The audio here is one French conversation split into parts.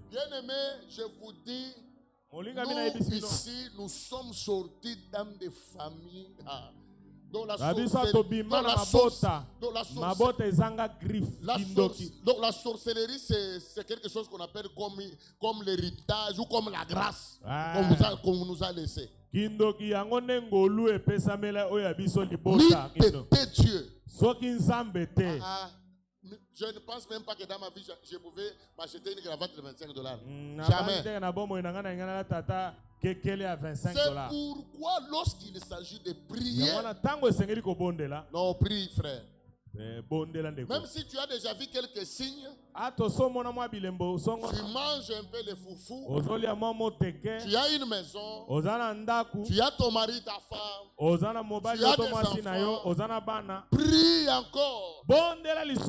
Bien-aimé, je vous dis, nous ici, nous sommes sortis dans des familles dont la sorcellerie, c'est quelque chose qu'on appelle comme l'héritage ou comme la grâce qu'on nous a laissé. Dieu. Je ne pense même pas que dans ma vie, je pouvais m'acheter une cravate de $25. Jamais. C'est pourquoi lorsqu'il s'agit de prier, non, prie, frère. Même si tu as déjà vu quelques signes, tu manges un peu les foufous, tu as une maison, tu as ton mari, ta femme, tu as des enfants, prie encore,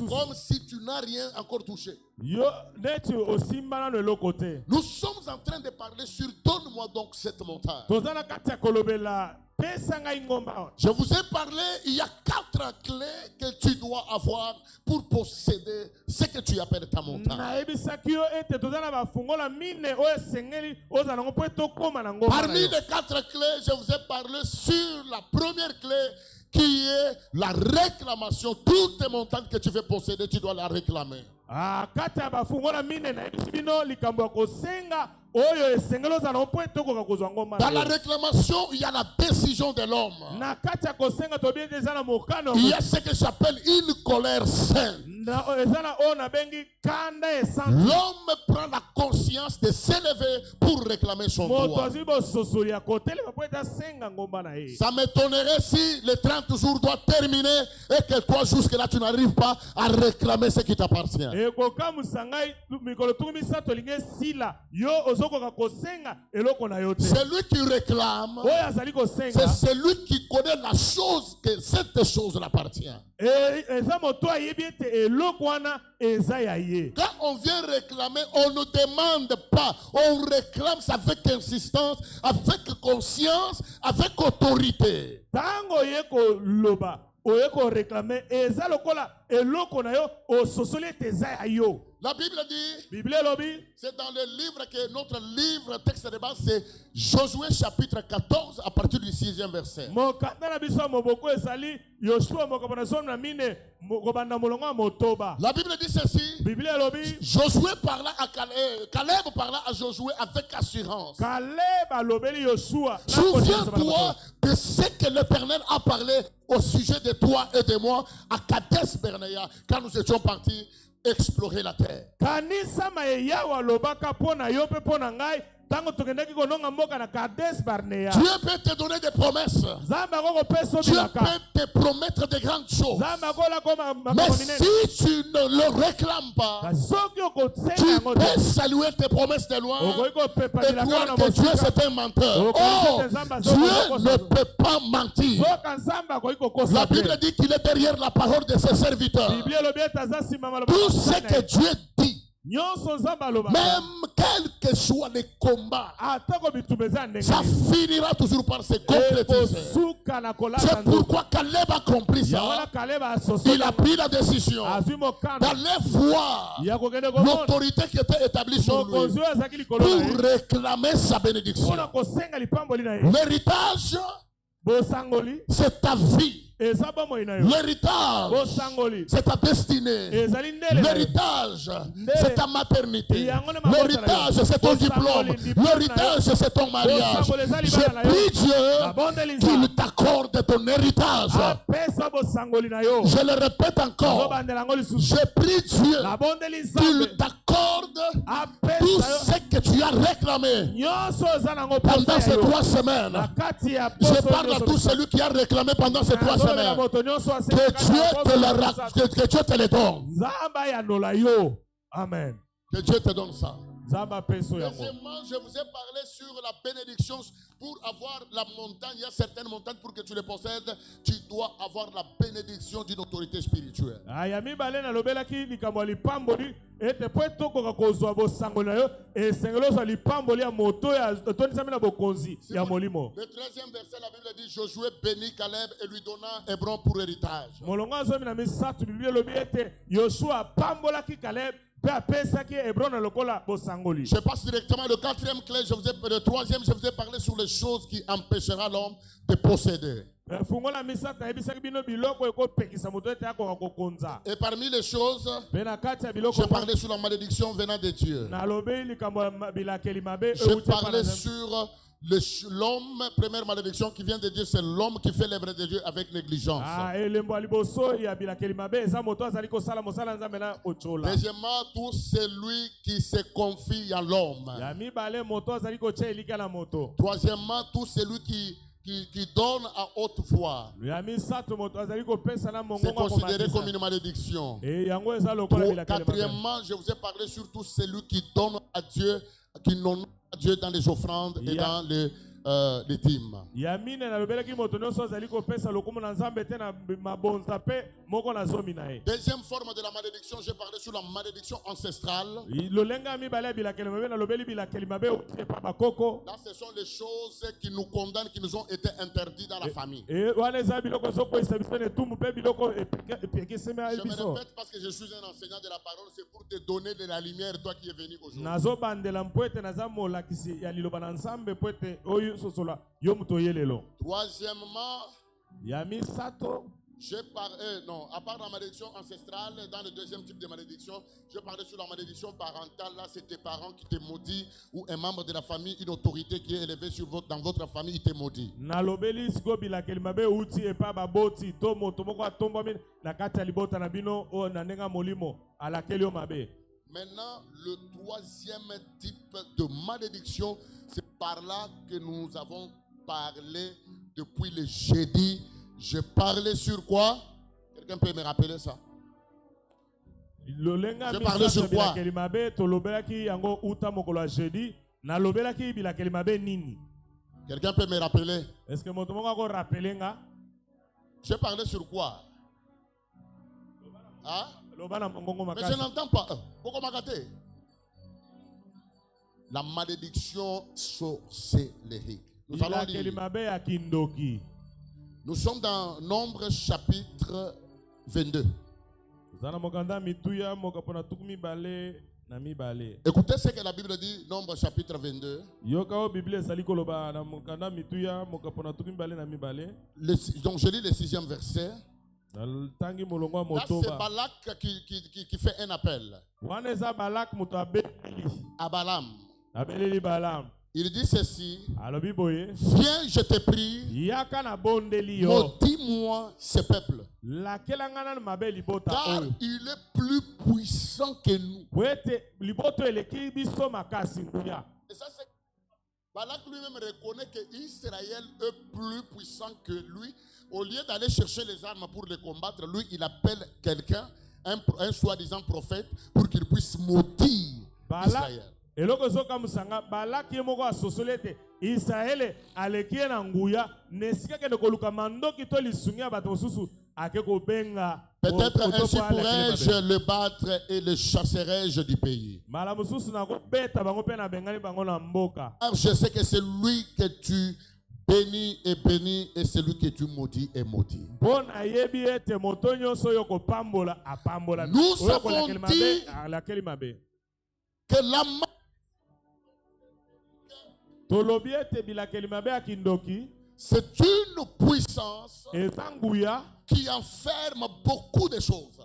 comme si tu n'as rien encore touché. Nous sommes en train de parler sur donne-moi donc cette montagne. Je vous ai parlé, il y a 4 clés que tu dois avoir pour posséder ce que tu appelles ta montagne. Parmi les 4 clés, je vous ai parlé sur la première clé qui est la réclamation. Toutes les montagnes que tu veux posséder, tu dois la réclamer. Dans la réclamation, il y a la décision de l'homme. Il y a ce que j'appelle une colère sainte. L'homme prend la conscience de s'élever pour réclamer son droit. Ça m'étonnerait si les 30 jours doivent terminer et que toi jusque-là tu n'arrives pas à réclamer ce qui t'appartient. Celui qui réclame, c'est celui qui connaît la chose que cette chose l'appartient. Quand on vient réclamer, on ne demande pas, on réclame avec insistance, avec conscience, avec autorité. La Bible dit, c'est dans le livre que notre livre, texte de base, c'est Josué chapitre 14 à partir du 6e verset. La Bible dit ceci, Josué parla à Caleb parla à Josué avec assurance. Souviens-toi de ce que l'Éternel a parlé au sujet de toi et de moi à Kadesh Barnea quand nous étions partis explorer la terre. Dieu peut te donner des promesses. Dieu peut te promettre de grandes choses. Mais si tu ne le réclames pas, tu peux saluer tes promesses de loin et croire que Dieu c'est un menteur. Oh, Dieu ne peut pas mentir. La Bible dit qu'il est derrière la parole de ses serviteurs. Tout ce que Dieu dit, même quel que soit les combats, ça finira toujours par se concrétiser. C'est pourquoi Caleb a compris ça. Il a pris la décision d'aller voir l'autorité qui était établie sur lui pour réclamer sa bénédiction. L'héritage, c'est ta vie. L'héritage, c'est ta destinée. L'héritage, c'est ta maternité. L'héritage, c'est ton diplôme. L'héritage, c'est ton mariage. Je prie Dieu qu'il t'accorde ton héritage. Je le répète encore. Je prie Dieu qu'il t'accorde tout ce que tu as réclamé pendant ces 3 semaines. Je parle à tout celui qui a réclamé pendant ces 3 semaines. Que Dieu te le donne. Amen. Que Dieu te donne ça. Deuxièmement, je vous ai parlé sur la bénédiction. Pour avoir la montagne, il y a certaines montagnes pour que tu les possèdes, tu dois avoir la bénédiction d'une autorité spirituelle. Le 13e verset, la Bible dit Josué bénit Caleb et lui donna Hébron pour héritage. Je passe directement le quatrième clé, le troisième, je vous ai parlé sur les choses qui empêchera l'homme de posséder. Et parmi les choses, j'ai parlé sur la malédiction venant de Dieu. J'ai parlé sur l'homme, première malédiction qui vient de Dieu, c'est l'homme qui fait l'œuvre de Dieu avec négligence. Deuxièmement, tout celui qui se confie en l'homme. Troisièmement, tout celui qui donne à haute voix, c'est considéré comme une malédiction. Quatrièmement, je vous ai parlé sur tout celui qui donne à Dieu, qui n'honore à Dieu dans les offrandes et dans les dîmes. Deuxième forme de la malédiction, j'ai parlé sur la malédiction ancestrale. Là, ce sont les choses qui nous condamnent, qui nous ont été interdites dans la famille. Je me répète parce que je suis un enseignant de la parole, c'est pour te donner de la lumière, toi qui es venu aujourd'hui. Troisièmement, à part la malédiction ancestrale, dans le deuxième type de malédiction, je parlais sur la malédiction parentale. Là, c'est tes parents qui te maudissent, ou un membre de la famille, une autorité qui est élevée dans votre famille, il te maudit. Maintenant, le troisième type de malédiction, c'est par là que nous avons parlé depuis le jeudi. Je parlais sur quoi? Quelqu'un peut me rappeler ça? Je parlais sur quoi? Quelqu'un peut me rappeler? Est-ce que je parlais sur quoi? Hein? Mais je n'entends pas. La malédiction sorcellerie. Nous allons lire. Nous sommes dans Nombre chapitre 22. Écoutez ce que la Bible dit, Nombre chapitre 22. Donc je lis le 6e verset. Là, c'est Balak qui fait un appel à Balaam. Il dit ceci: viens, je te prie, maudis-moi ce peuple, car il est plus puissant que nous. Et ça, c'est Balak lui-même reconnaît que Israël est plus puissant que lui. Au lieu d'aller chercher les armes pour les combattre, lui, il appelle quelqu'un, un soi-disant prophète, pour qu'il puisse maudire Israël. Peut-être ainsi pourrais-je le battre et le chasserai-je du pays. Car je sais que c'est lui que tu bénis et bénis, et celui que tu maudis est maudit. Nous avons dit que la c'est une puissance qui enferme beaucoup de choses.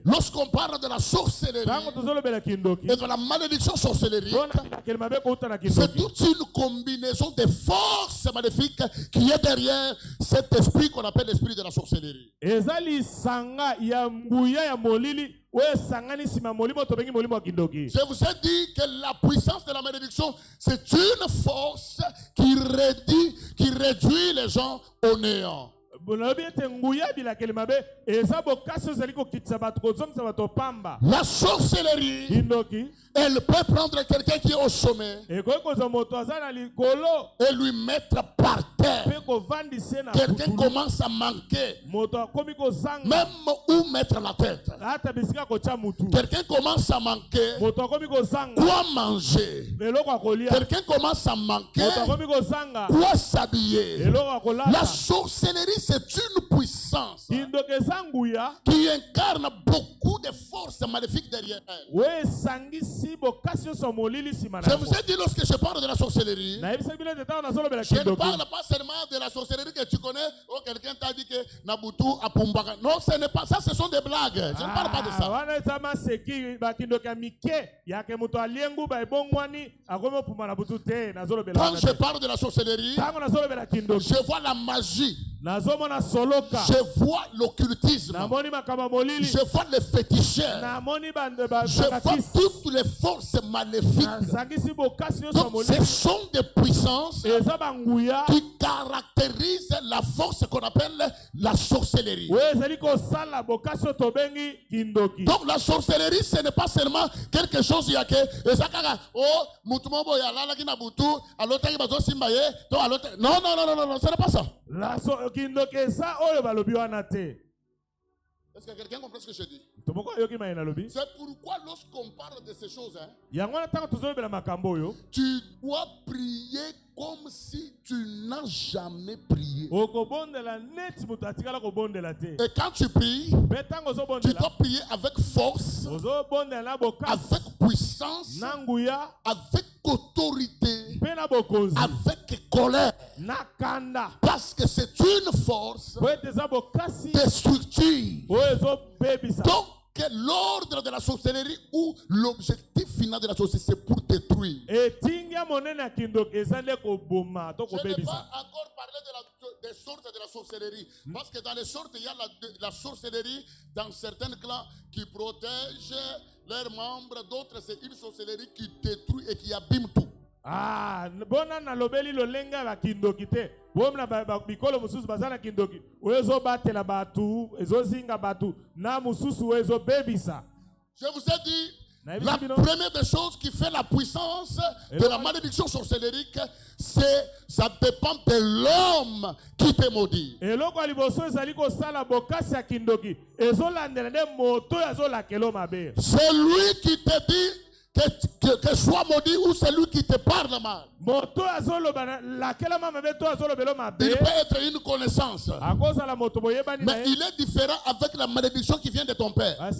Lorsqu'on parle de la sorcellerie et de la malédiction sorcellerie, c'est toute une combinaison de forces maléfiques qui est derrière cet esprit qu'on appelle l'esprit de la sorcellerie. Je vous ai dit que la puissance de la malédiction, c'est une force qui réduit les gens au néant. La sorcellerie, elle peut prendre quelqu'un qui est au sommet et lui mettre par terre. Quelqu'un commence à manquer, même où mettre la tête. Quelqu'un commence à manquer quoi manger. Quelqu'un commence à manquer quoi s'habiller. La sorcellerie, c'est une puissance puissance qui incarne beaucoup de forces maléfiques derrière elle. Je vous ai dit lorsque je parle de la sorcellerie, je ne parle pas seulement de la sorcellerie que tu connais. Oh, quelqu'un t'a dit que Nabutu a Pumbaka. Non, ce n'est pas ça, ce sont des blagues. Je ne parle pas de ça. Quand je parle de la sorcellerie, je vois la magie. Je vois l'occultisme. Je vois les féticheurs. Je vois toutes les forces maléfiques. Donc ce sont des puissances qui caractérisent la force qu'on appelle la sorcellerie. Donc la sorcellerie, ce n'est pas seulement quelque chose qui a que non, ce n'est pas ça. Est-ce que quelqu'un comprend ce que je dis? C'est pourquoi lorsqu'on parle de ces choses, tu dois prier comme si tu n'as jamais prié. Et quand tu pries, tu dois prier avec force, avec puissance, avec autorité, avec colère. Parce que c'est une force destructive. Donc, l'ordre de la sorcellerie ou l'objectif final de la sorcellerie, c'est pour détruire. Je n'ai pas encore parlé des sortes de la sorcellerie. Parce que dans les sortes, il y a la sorcellerie dans certains clans qui protège leurs membres. D'autres, c'est une sorcellerie qui détruit et qui abîme tout. Ah, bona na lobeli lolenga la kindoki te. Bomna bikolo mususu bazana kindoki. Oezo batela batu, ezo zinga batu. Na mususu oezo bebisa. Je vous ai dit, la première des choses qui fait la puissance de la malédiction sorcellérique, c'est ça dépend de l'homme qui te maudit. Eloko liboso ezali ko sala bokasi ya kindoki. Ezo landela de moto yazo la kelo mabe. C'est lui qui te dit que soit maudit ou celui qui te parle mal. Il peut être une connaissance. Mais il est différent avec la malédiction qui vient de ton père. Donc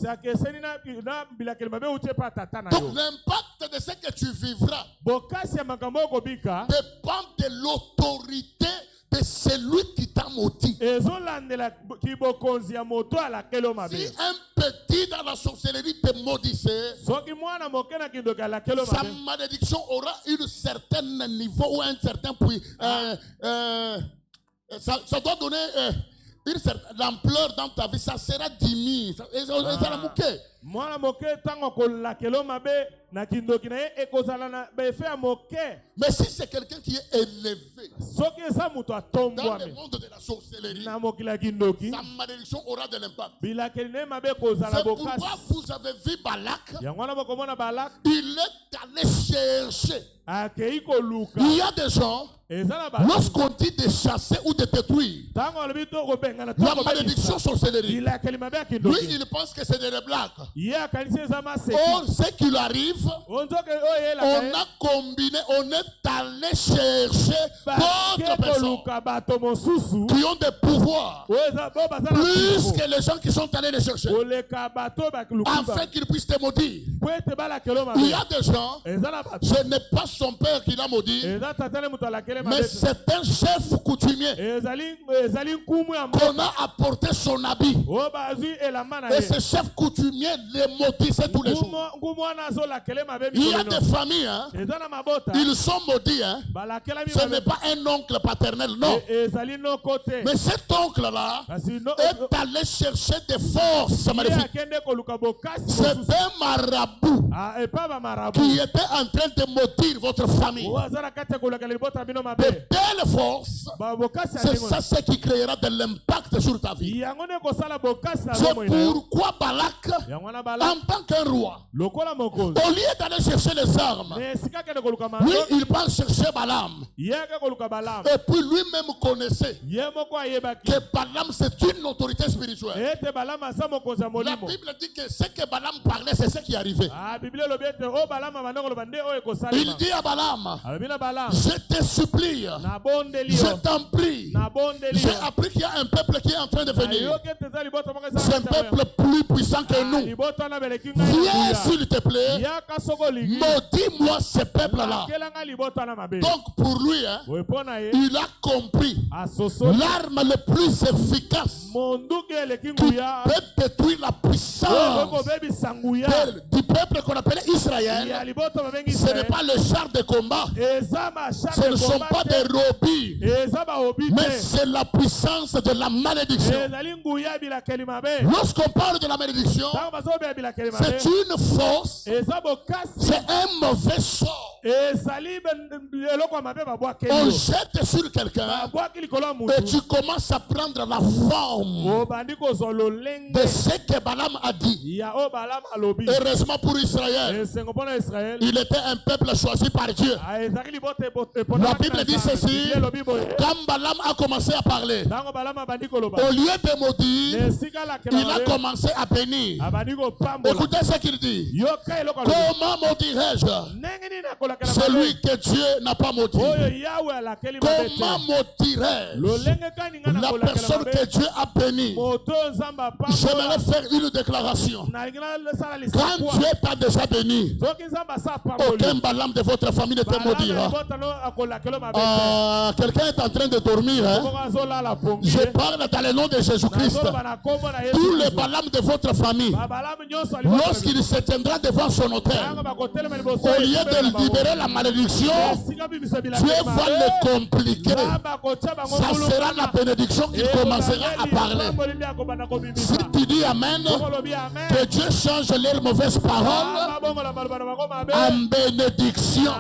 l'impact de ce que tu vivras dépend de l'autorité de celui qui t'a maudit. Si un petit dans la sorcellerie te maudissait, sa malédiction aura un certain niveau ou un certain puits. Ça doit donner une certaine ampleur dans ta vie. Ça sera 10 000. Mais si c'est quelqu'un qui est élevé dans le monde de la sorcellerie, sa malédiction aura de l'impact. C'est pourquoi vous avez vu Balak. Il est allé chercher. Il y a des gens, lorsqu'on dit de chasser ou de détruire la malédiction sorcellerie, lui il pense que c'est des blagues. Or, ce qui lui arrive, on a combiné, on est allé chercher d'autres personnes qui ont des pouvoirs plus que les gens qui sont allés les chercher afin qu'ils puissent te maudire. Il y a des gens, ce n'est pas son père qui l'a maudit, mais c'est un chef coutumier qu'on a apporté son habit. Et ce chef coutumier les maudissait tous les jours. Il y a des familles, hein, ils sont maudits. Hein. Ce n'est pas un oncle paternel, non. Mais cet oncle-là est allé chercher des forces maléfiques. C'est un marabout qui était en train de maudire votre famille. De telle force, c'est ça ce qui créera de l'impact sur ta vie. C'est pourquoi Balak En tant qu'un roi, au lieu d'aller chercher les armes, lui, il va chercher Balaam. Et puis lui-même connaissait que Balaam, c'est une autorité spirituelle. La Bible dit que ce que Balaam parlait, c'est ce qui arrivait. Il dit à Balaam, je te supplie, je t'en prie. J'ai appris qu'il y a un peuple qui est en train de venir. C'est un peuple plus puissant que nous. Viens s'il te plaît, maudis-moi ce peuple-là. Donc pour lui, il a compris l'arme la plus efficace qui peut détruire la puissance du peuple qu'on appelle Israël. Ce n'est pas le char de combat, ce ne sont pas des robis, mais c'est la puissance de la malédiction. Lorsqu'on parle de la malédiction, c'est une force, c'est un mauvais sort. On jette sur quelqu'un et tu commences à prendre la forme de ce que Balaam a dit. Heureusement pour Israël, il était un peuple choisi par Dieu. La Bible dit ceci: quand Balaam a commencé à parler, au lieu de maudire, il a commencé à bénir. Écoutez ce qu'il dit: comment maudirais-je celui que Dieu n'a pas maudit? Comment maudirais-je la personne que Dieu a bénie? J'aimerais faire une déclaration. Quand Dieu t'a déjà béni, aucun Balaam de votre famille ne te maudira. Quelqu'un est en train de dormir. Je parle dans le nom de Jésus-Christ. Tous les Balaam de votre famille, lorsqu'il se tiendra devant son autel, au lieu de libérer la malédiction, Dieu va le compliquer. Ça sera la bénédiction qu'il commencera à parler. Si tu dis Amen, que Dieu change les mauvaises paroles en bénédiction.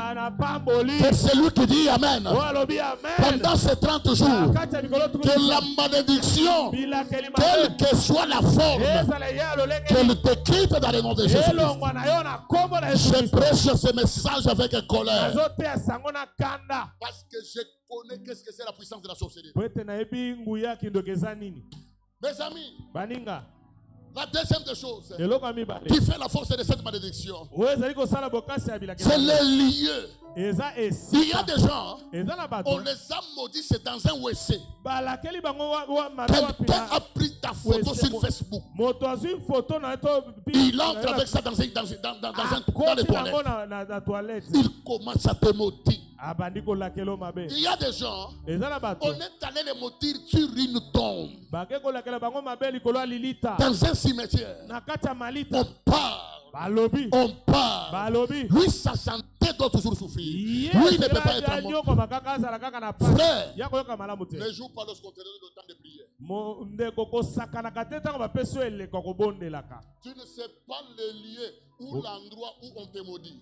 Que celui qui dit Amen, pendant ces 30 jours, que la malédiction, quelle que soit la forme, qu'elle te quitte dans le nom de Jésus. Je prêche ce message avec colère. Parce que je connais qu'est-ce que c'est la puissance de la sorcellerie. Mes amis, la deuxième des choses qui fait la force de cette malédiction, c'est les lieux. Il y a des gens, on les a maudits, c'est dans un WC. Quelqu'un a pris ta photo sur Facebook. Il entre avec ça dans les toilettes. Il commence à te maudire. Il y a des gens, on est allé les maudire sur une tombe. Dans un cimetière. On parle. On parle. Lui, sa santé doit toujours souffrir. Lui, il ne peut pas être mort. Frère, ne joue pas lorsqu'on te donne le temps de prier. Tu ne sais pas le lieu ou l'endroit où on te maudit.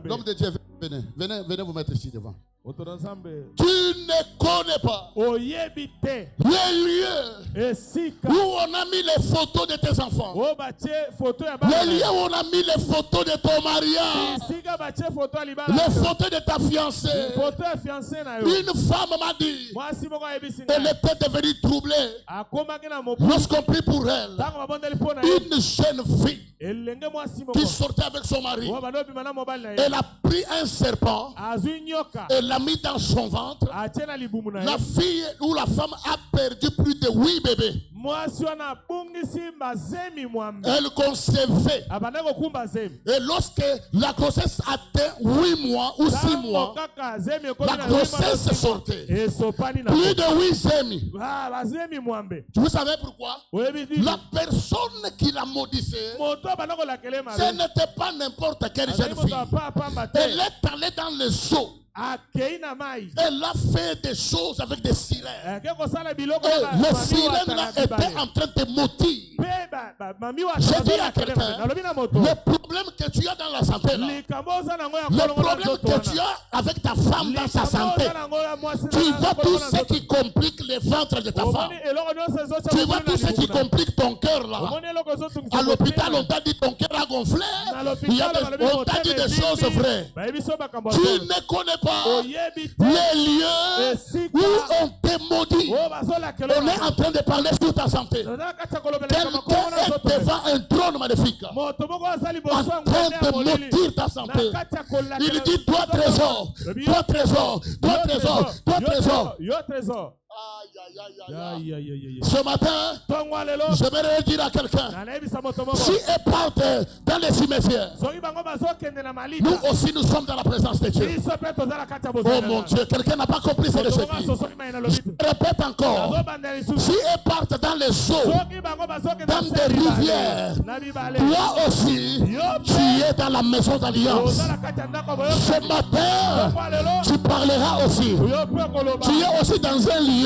L'homme de Dieu, venez vous mettre ici devant. Tu ne connais pas le lieu où on a mis les photos de tes enfants, le lieu où on a mis les photos de ton mariage, les photos de ta fiancée. Une femme m'a dit, elle était devenue troublée lorsqu'on prie pour elle. Une jeune fille qui sortait avec son mari, elle a pris un serpent, elle l'a mis dans son ventre. La fille ou la femme a perdu plus de 8 bébés. Elle concevait. Et lorsque la grossesse atteint 8 mois ou 6 mois, la grossesse sortait. Plus de 8 semis. Vous savez pourquoi? La personne qui la maudissait, ce n'était pas n'importe quelle jeune fille. Elle est allée dans les eaux. Elle a fait des choses avec des sirènes. Et les sirènes là étaient en train de mentir. J'ai dit à quelqu'un, le problème que tu as dans la santé là, le problème que tu as avec ta femme dans sa santé, tu vois tout ce qui complique les ventres de ta femme. Tu vois tout ce qui complique ton cœur là. À l'hôpital, on t'a dit ton cœur a gonflé. On t'a dit des choses vraies. Tu ne connais pas les lieux où on te maudit. On est en train de parler sur ta santé. Quelqu'un est devant un trône magnifique, en train de maudire ta santé. Il dit, toi trésor, toi trésor, toi trésor, toi trésor. Ce matin, j'aimerais dire à quelqu'un, si elle part dans les cimetières, nous aussi nous sommes dans la présence de Dieu. Oh mon Dieu, quelqu'un n'a pas compris ce que je dis. Je répète encore, si elle part dans les eaux, dans des rivières, toi aussi, tu es dans la maison d'alliance. Ce matin, tu parleras aussi. Tu es aussi dans un lieu.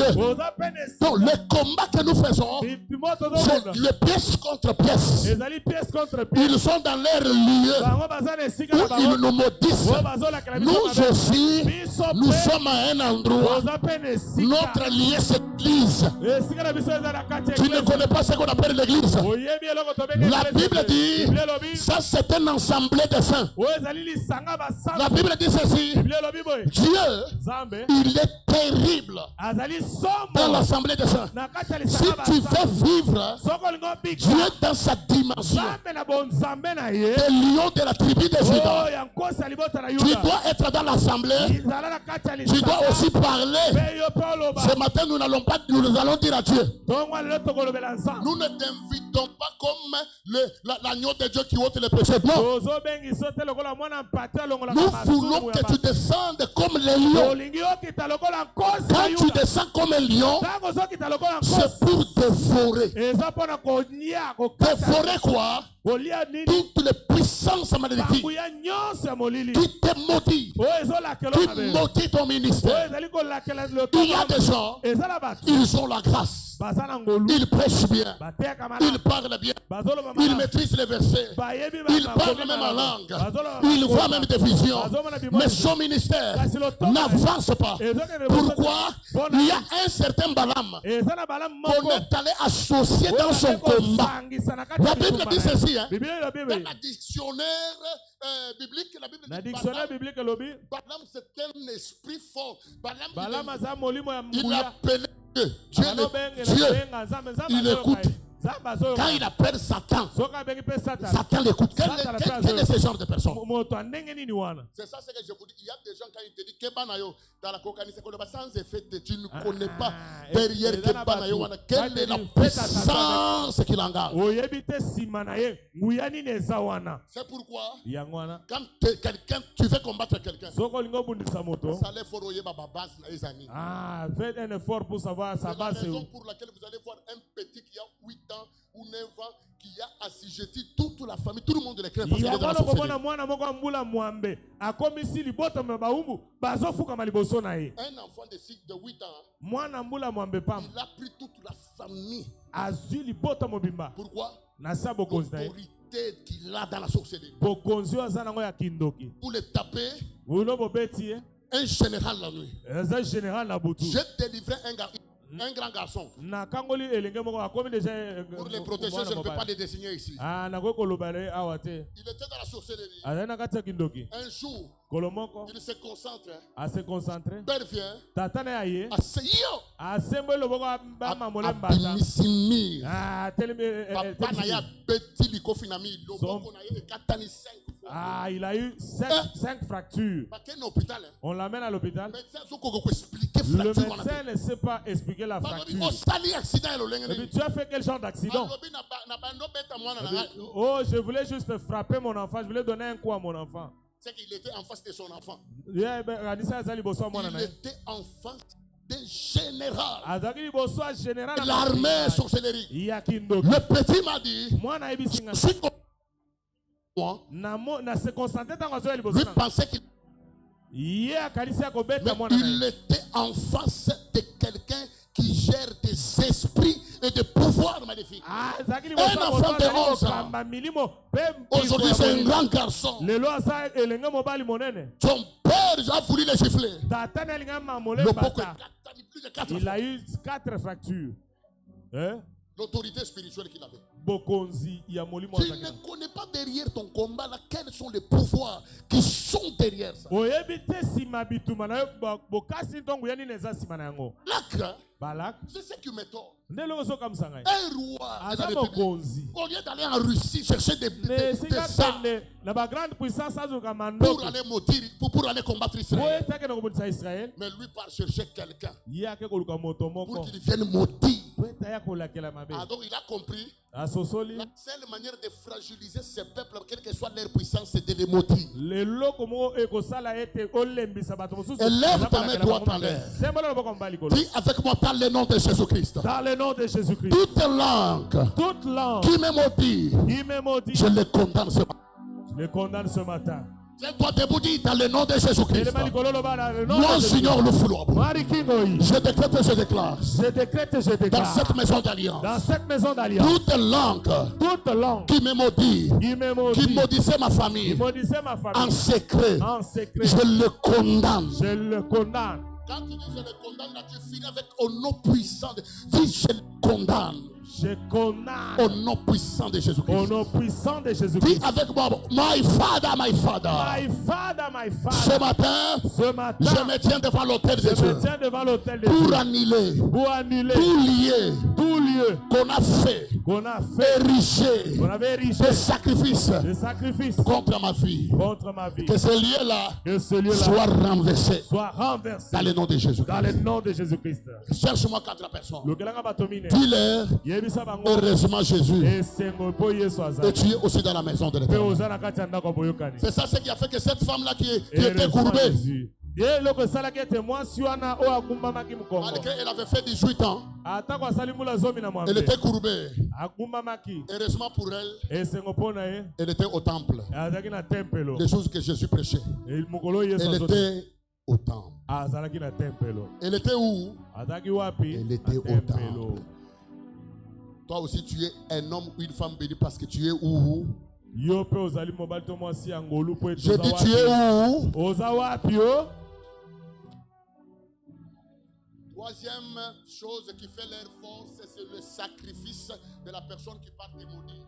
Donc le combat que nous faisons, c'est le pièce contre pièce. Ils sont dans leur lieu où ils nous maudissent. Nous aussi, nous sommes à un endroit. Notre lieu, c'est l'église. Tu ne connais pas ce qu'on appelle l'église. La Bible dit, ça c'est un ensemble de saints. La Bible dit ceci, Dieu, il est terrible dans l'assemblée des saints. Si tu veux vivre Dieu dans sa dimension, le lion de la tribu des Judas, tu dois être dans l'assemblée, tu dois aussi parler. Ce matin, nous allons dire à Dieu, nous ne t'invitons pas comme l'agneau de Dieu qui ôte les péchés. Non. Nous voulons que tu descendes comme les lions. Quand tu descends comme un lion, c'est pour dévorer. Dévorer quoi? Toutes les puissances maléfiques qui te maudit, qui maudit ton ministère. Il y a des gens, ils ont la grâce, ils prêchent bien, ils parlent bien, ils maîtrisent les versets, ils parlent même en langue, ils voient même des visions, mais son ministère n'avance pas. Pourquoi? Il y a un certain Balaam qu'on est allé associer dans son combat. La Bible dit ceci, hein? Dans la dictionnaire biblique, la Bible dit Balaam, c'est un esprit fort. Balaam, il appelait Dieu, il écoute. Quand il appelle Satan, Satan l'écoute. Quel est ce genre de personne? C'est ça ce que je vous dis. Il y a des gens quand ils te disent Kebanayo dans la cocaïne, sans effet, tu ne connais pas derrière Kebanayo quelle est la puissance qu'il engage. C'est pourquoi quand quelqu'un, tu veux combattre quelqu'un, ça allait foroyer ma base, les amis. Faites un effort pour savoir sa base. C'est la raison pour laquelle vous allez voir un petit qui a 8 ans ou 9 ans qui a assujetti toute la famille, tout le monde les crée parce qu'il est dans la sorcellerie. Un enfant de 8 ans, il a pris toute la famille. Pourquoi? L'autorité qu'il a dans la sorcellerie. Pour les taper, un général la nuit. J'ai délivré un grand garçon. Pour les protéger, je ne peux pas les dessiner ici. Il était dans la sorcellerie. Un jour, il se concentre. Père vient. Abimissimi. Papa Naya Betili Kofinami. Il a eu 5 fractures. On l'amène à l'hôpital. Le médecin ne sait pas expliquer la fracture. Et puis, tu as fait quel genre d'accident? Oh, je voulais juste frapper mon enfant. Je voulais donner un coup à mon enfant. C'est qu'il était en face de son enfant. Il était en face d'un général. L'armée sorcellerie. Le petit m'a dit, je suis lui pensait qu'il Mais il était en face de quelqu'un qui gère des esprits et des pouvoirs magnifiques. Un enfant de 11 ans. Aujourd'hui, c'est un grand garçon. Son père a voulu le gifler. Il a eu 4 fractures. Hein? L'autorité spirituelle qu'il avait. Tu ne connais pas derrière ton combat là, quels sont les pouvoirs qui sont derrière ça. L'acre, c'est ce qui me tord. Un roi, au lieu d'aller en Russie chercher des armes pour aller maudire, pour aller combattre Israël, mais lui part chercher quelqu'un pour qu'il vienne maudire. Ah, donc il a compris. La seule manière de fragiliser ces peuples, quelle que soit leur puissance, c'est de les maudire. Élève ta main droite en l'air. Dis avec moi, par le nom de Jésus-Christ. Dans le nom de Jésus-Christ. Toute langue qui me maudit, je le condamne ce matin. Je le condamne ce matin. Tiens-toi debout, dis dans le nom de Jésus-Christ. Moi, Seigneur le Foulois. Je décrète et je déclare. Dans cette maison d'alliance. Toute langue qui me maudit, qui maudissait ma famille, en secret, je le condamne. Quand tu dis je le condamne, là, tu finis avec au nom puissant. Dis je le condamne. Je condamne. Au nom puissant de Jésus-Christ. Au nom puissant de Jésus-Christ. Dis avec moi, my father, my father. My father, my father. Ce matin, je me tiens devant l'autel de Dieu. Pour annuler. Tout lieu qu'on a fait. Érigé. Des sacrifices. Contre ma vie. Que ce lieu-là soit renversé. Dans le nom de Jésus-Christ. Dans le nom de Jésus-Christ. Cherche-moi 4 personnes. Dis-leur. Heureusement Jésus. Et tu es aussi dans la maison de l'Éternel. C'est ça ce qui a fait que cette femme-là qui était courbée, malgré elle avait fait 18 ans, elle était courbée. Heureusement pour elle, elle était au temple. Les choses que Jésus prêchait. Elle était au temple. Elle était où? Elle était au temple. Toi aussi tu es un homme ou une femme bénie parce que tu es où? Je dis tu es où? Troisième chose qui fait leur force, c'est le sacrifice de la personne qui part des maudits.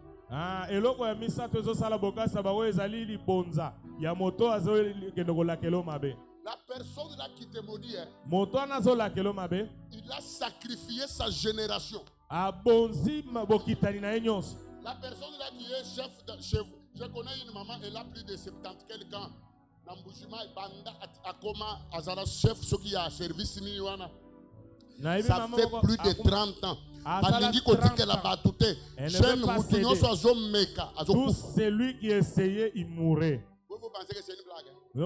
La personne là qui te maudit, il a sacrifié sa génération. La personne là qui est chef chez vous, je connais une maman, elle a plus de 70 quelques ans. Chef, ce qui a service, ça fait plus de 30 ans. Tout celui qui essayait, il mourait. Vous pensez que c'est une blague? Tu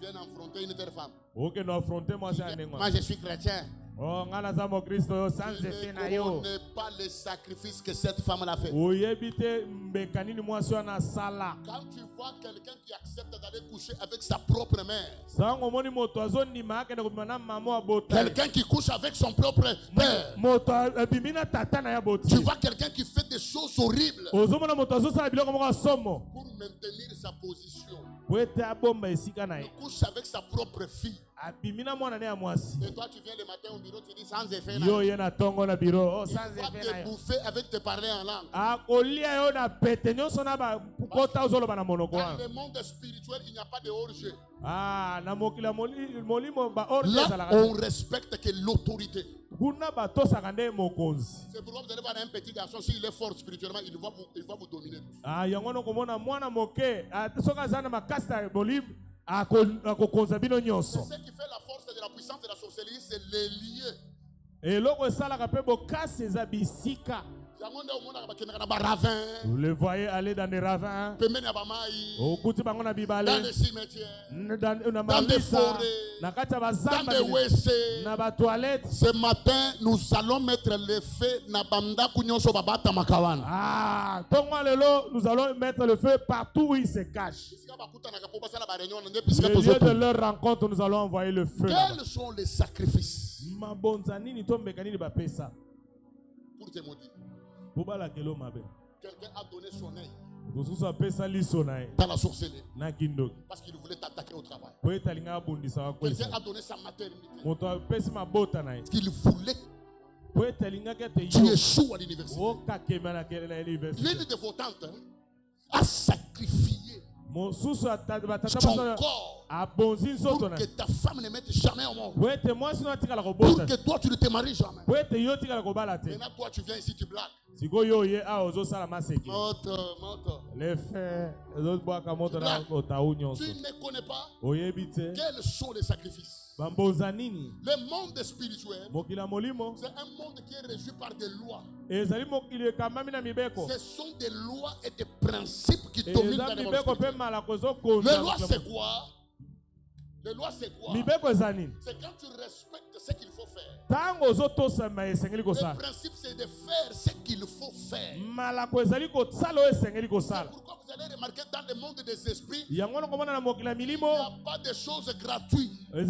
viens affronter une telle femme. Moi je suis chrétien. Je ne connais pas les sacrifices que cette femme a fait. Quand tu vois quelqu'un qui accepte d'aller coucher avec sa propre mère, quelqu'un qui couche avec son propre père, tu vois quelqu'un qui fait des choses horribles pour maintenir sa position, il couche avec sa propre fille. Et toi tu viens le matin au bureau, tu dis sans effet. Il va te bouffer avec te parler en langue. Dans le monde spirituel, il n'y a pas de hors-jeu. Là, on respecte que l'autorité. C'est pourquoi vous allez voir un petit garçon, s'il est fort spirituellement, il va vous dominer. C'est ce qui fait la force de la puissance de la sorcellerie, c'est les lieux. Vous les voyez aller dans des ravins, dans les cimetières, dans des forêts, dans des WC. Ce matin, nous allons mettre le feu nous allons mettre le feu partout où ils se cachent. Le lieu de leur rencontre, nous allons envoyer le feu. Quels sont les sacrifices pour te maudire? Quelqu'un a donné son œil dans la sorcellerie parce qu'il voulait t'attaquer au travail. Quelqu'un a donné sa maternité parce qu'il voulait tu échoues à l'université. L'une de vos tantes a sacrifié son corps pour que ta femme ne mette jamais au monde. Pour que toi tu ne te maries jamais. Maintenant toi tu viens ici, tu blagues. Les faits, tu ne connais pas quels sont les sacrifices. Le monde spirituel, c'est un monde qui est régi par des lois. Ce sont des lois et des principes qui dominent dans le monde spirituel. Les lois c'est quoi? Les lois c'est quoi? C'est quand tu respectes ce qu'il faut faire. Le principe c'est de faire ce qu'il faut faire. C'est pourquoi vous allez remarquer dans le monde des esprits, il n'y a pas de choses gratuites. Tu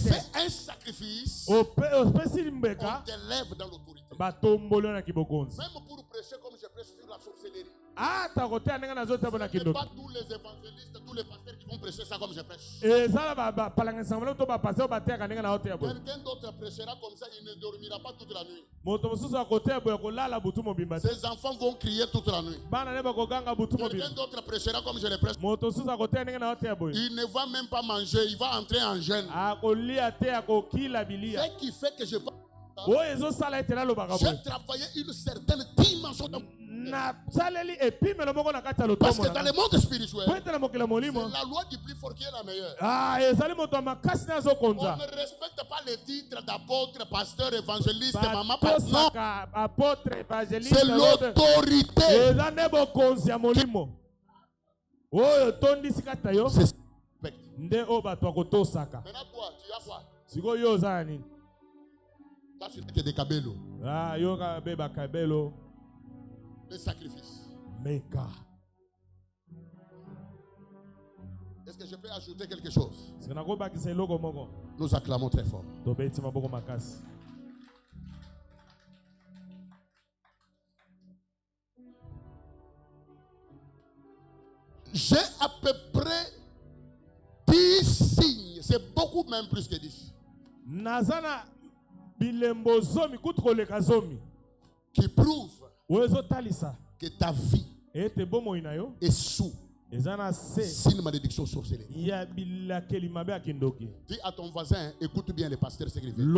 fais un sacrifice, on t'élève dans l'autorité. Même pour prêcher comme je prêche sur la sorcellerie. Ce n'est pas tous les évangélistes, tous les pasteurs qui vont prêcher ça comme je prêche. Quelqu'un d'autre prêchera comme ça, il ne dormira pas toute la nuit. Ses enfants vont crier toute la nuit. Quelqu'un d'autre prêchera comme je le prêche. Il ne va même pas manger, il va entrer en jeûne. Ce qui fait que je parle. J'ai travaillé une certaine dimension de... Parce que dans le monde spirituel, c'est la loi du plus fort qui est la meilleure. On ne respecte pas les titres d'apôtre, pasteur, évangéliste, maman, pasteur. C'est l'autorité. Maintenant toi, tu as quoi? Toi, tu n'es que des cabellos. Les sacrifices. Est-ce que je peux ajouter quelque chose? Nous acclamons très fort. J'ai à peu près 10 signes. C'est beaucoup même plus que 10. Qui prouvent que ta vie est sous une malédiction sorcellerie. Dis à ton voisin, écoute bien les pasteurs ce qu'ils veulent. Ce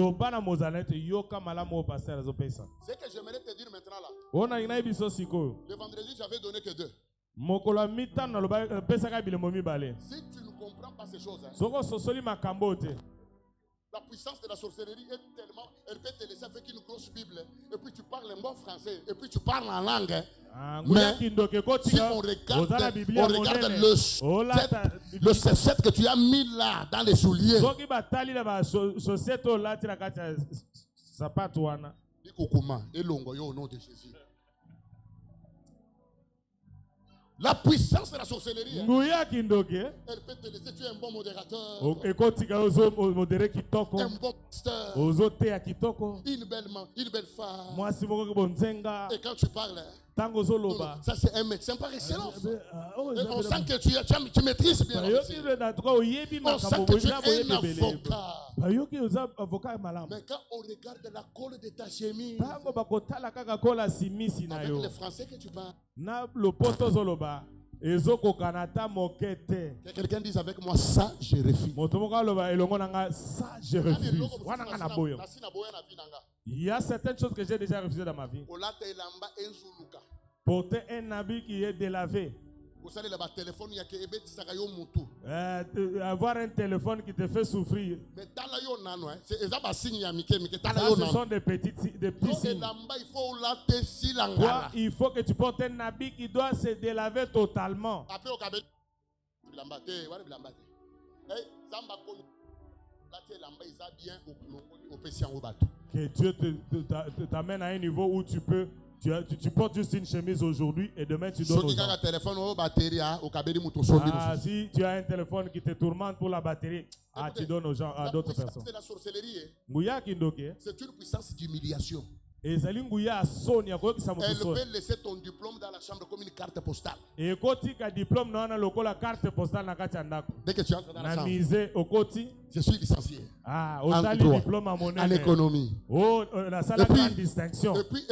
que j'aimerais te dire maintenant là. Le vendredi, j'avais donné que 2. Si tu ne comprends pas ces choses, la puissance de la sorcellerie est tellement, elle peut te laisser avec une grosse Bible, et puis tu parles un bon français, et puis tu parles en langue. Mais si on regarde le C7 que tu as mis là dans les souliers, au nom de Jésus. La puissance de la sorcellerie, elle peut te laisser, tu es un bon modérateur, un bon pasteur, une belle femme. Et quand tu parles, ça c'est un médecin par excellence. On sent que tu maîtrises bien la médecine. On sent que tu es un avocat. Mais quand on regarde la colle de ta chemise, avec le français que tu parles, que quelqu'un dise avec moi, ça je refuse. Il y a certaines choses que j'ai déjà refusées dans ma vie. Porter un habit qui est délavé. Avoir un téléphone qui te fait souffrir. Ce sont des petits signes. Toi, il faut que tu portes un habit qui doit se délaver totalement. Que Dieu t'amène à un niveau où tu peux. Tu portes juste une chemise aujourd'hui et demain tu donnes aux gens. Si tu as un téléphone qui te tourmente pour la batterie, tu donnes aux gens, à d'autres personnes. C'est une puissance d'humiliation. Elle peut laisser ton diplôme dans la chambre comme une carte postale. Dès que tu entres dans la chambre, je suis licencié en droit, en économie. Et puis,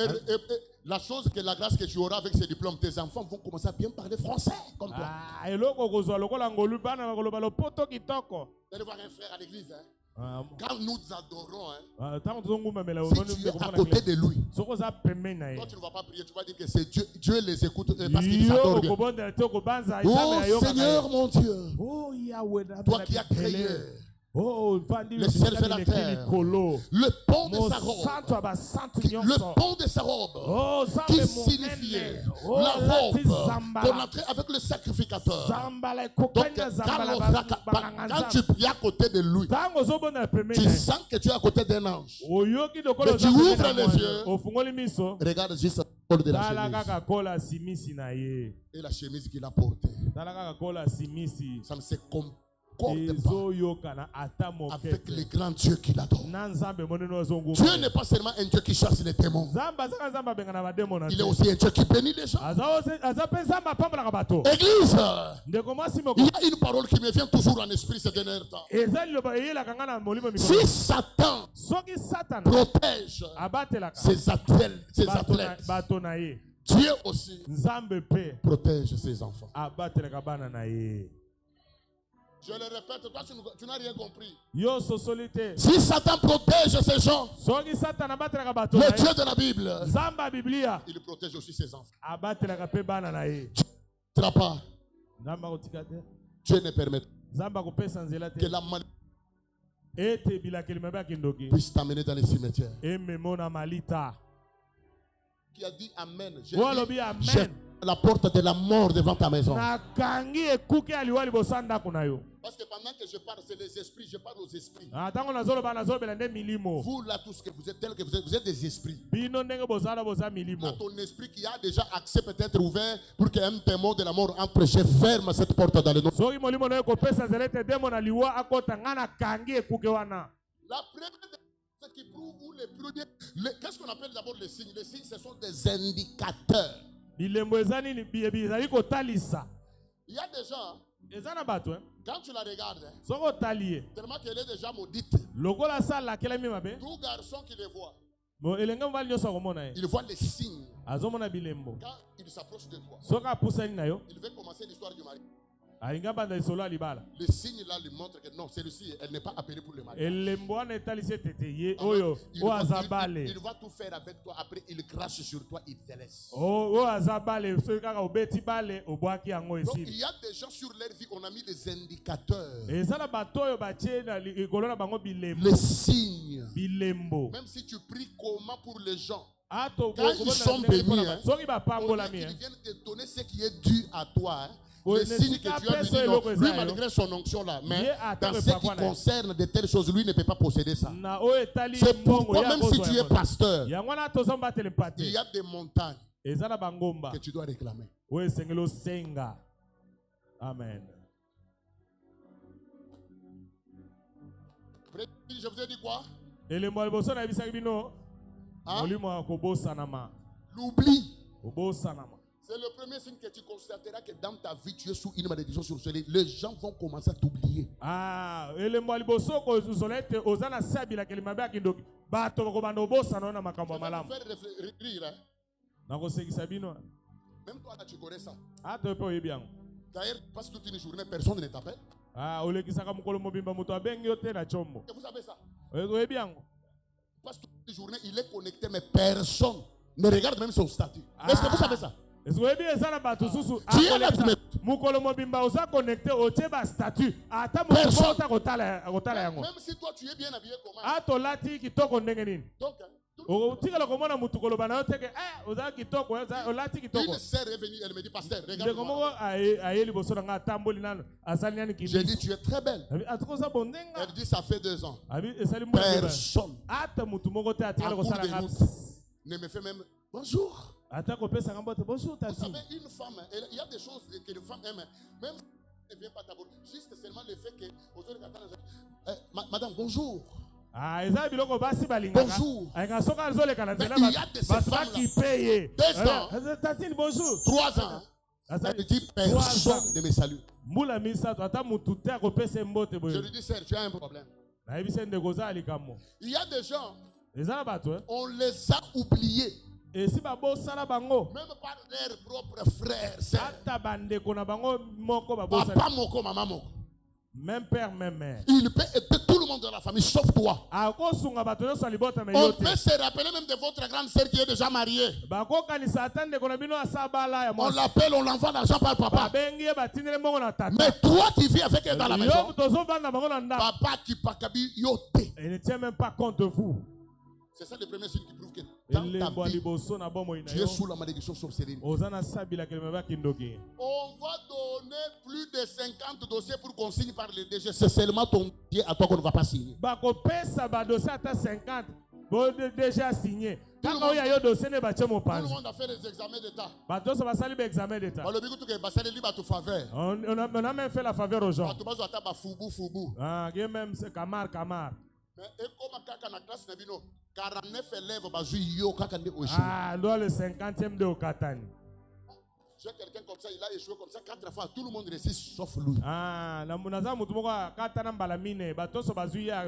la chose que la grâce que tu auras avec ces diplômes, tes enfants vont commencer à bien parler français comme toi. Vous allez voir un frère à l'église. Quand nous adorons, si tu es à côté de lui, toi tu ne vas pas prier, tu vas dire que c'est Dieu. Dieu les écoute parce qu'il adore bien. Oh Seigneur mon Dieu, toi qui as créé le ciel fait la terre, le pont de sa robe, qui signifiait la robe qu'on entrait avec le sacrificateur. Donc, quand tu pries à côté de lui, tu sens que tu es à côté d'un ange. Mais tu ouvres les yeux, regarde juste le col de la chemise et la chemise qu'il a portée. Ça ne se compte avec les grands dieux qu'il adore. Dieu n'est pas seulement un Dieu qui chasse les démons. Il est aussi un Dieu qui bénit les gens. Église, il y a une parole qui me vient toujours en esprit ces derniers temps. Si Satan protège ses athlètes, Dieu aussi protège ses enfants. Je le répète, toi tu n'as rien compris. Si Satan protège ces gens, le Dieu de la Bible, il protège aussi ses enfants. Tu ne seras pas. Dieu ne permet que la maladie puisse t'amener dans les cimetières. Qui a dit Amen. J'ai la porte de la mort devant ta maison. Parce que pendant que je parle, c'est les esprits, je parle aux esprits. Vous là, tous que vous êtes tels que vous êtes des esprits. À ton esprit qui a déjà accès peut-être ouvert pour qu'un démon de la mort entre, je ferme cette porte dans le nom. La première chose qui prouve qu'est-ce qu'on appelle d'abord les signes? Les signes, ce sont des indicateurs. Il y a des gens, quand tu la regardes, tellement qu'elle est déjà maudite, tout garçon qui les voit, il voit les signes. Quand il s'approche de toi, il veut commencer l'histoire du mari. Le signe là lui montre que non, celui-ci, elle n'est pas appelée pour le mari. Il va tout faire avec toi, après il crache sur toi, il te laisse. Donc il y a des gens sur leur vie, on a mis des indicateurs. Les signes. Même si tu pries comment pour les gens, quand ils sont bénis, ils viennent te donner ce qui est dû à toi. Les signes que tu as dit, non, lui malgré son onction là, mais dans ce qui concerne de telles choses, lui ne peut pas posséder ça. C'est pourquoi même si tu es pasteur, il y a des montagnes que tu dois réclamer. Amen. Je vous ai dit quoi? L'oubli. C'est le premier signe que tu constateras que dans ta vie, tu es sous une malédiction sur ce lit. Les gens vont commencer à t'oublier. Même toi, là, tu connais ça. D'ailleurs, passe toute une journée, personne ne t'appelle. Vous savez ça? Passe toute une journée, il est connecté, mais personne ne regarde même son statut. Est-ce que vous savez ça? Tu es là, tu me... Même si toi tu es bien habillé comment? Donc, une sœur est venue, elle me dit, pasteur, regarde-moi. J'ai dit, tu es très belle. Elle dit, ça fait 2 ans. Personne ne me fait même bonjour. Vous savez, une femme, il y a des choses que les femmes aiment, même si elle ne vient pas t'aborder, juste seulement le fait que madame, bonjour. Bonjour. Mais il y a de ces femmes qui payent 2 ans, 3 ans. Elle dit personne ne me salue. Je lui dis, sœur, tu as un problème. Il y a des gens, on les a oubliés. Même par leurs propres frères, sœurs. Papa moko, maman moko. Même père, même mère. Il peut aider tout le monde dans la famille, sauf toi. On peut se rappeler même de votre grande sœur qui est déjà mariée. On l'appelle, on l'envoie l'argent par papa. Mais toi qui vis avec elle dans la maison, papa qui pakabi yote. Il ne tient même pas compte de vous. C'est ça le premier signe qui prouve que dans ta vie, tu es sous la malédiction sorcellerie. On va donner plus de 50 dossiers pour qu'on signe par le DG. C'est seulement ton dossier à toi qu'on ne va pas signer. Déjà signé. Tout le monde a fait les examens d'État. On a même fait la faveur aux gens. Même c'est Kamar. Mais comme classe 49 élèves dans le 50e de Okatani. J'ai quelqu'un comme ça, il a échoué comme ça 4 fois. Tout le monde réussit sauf lui.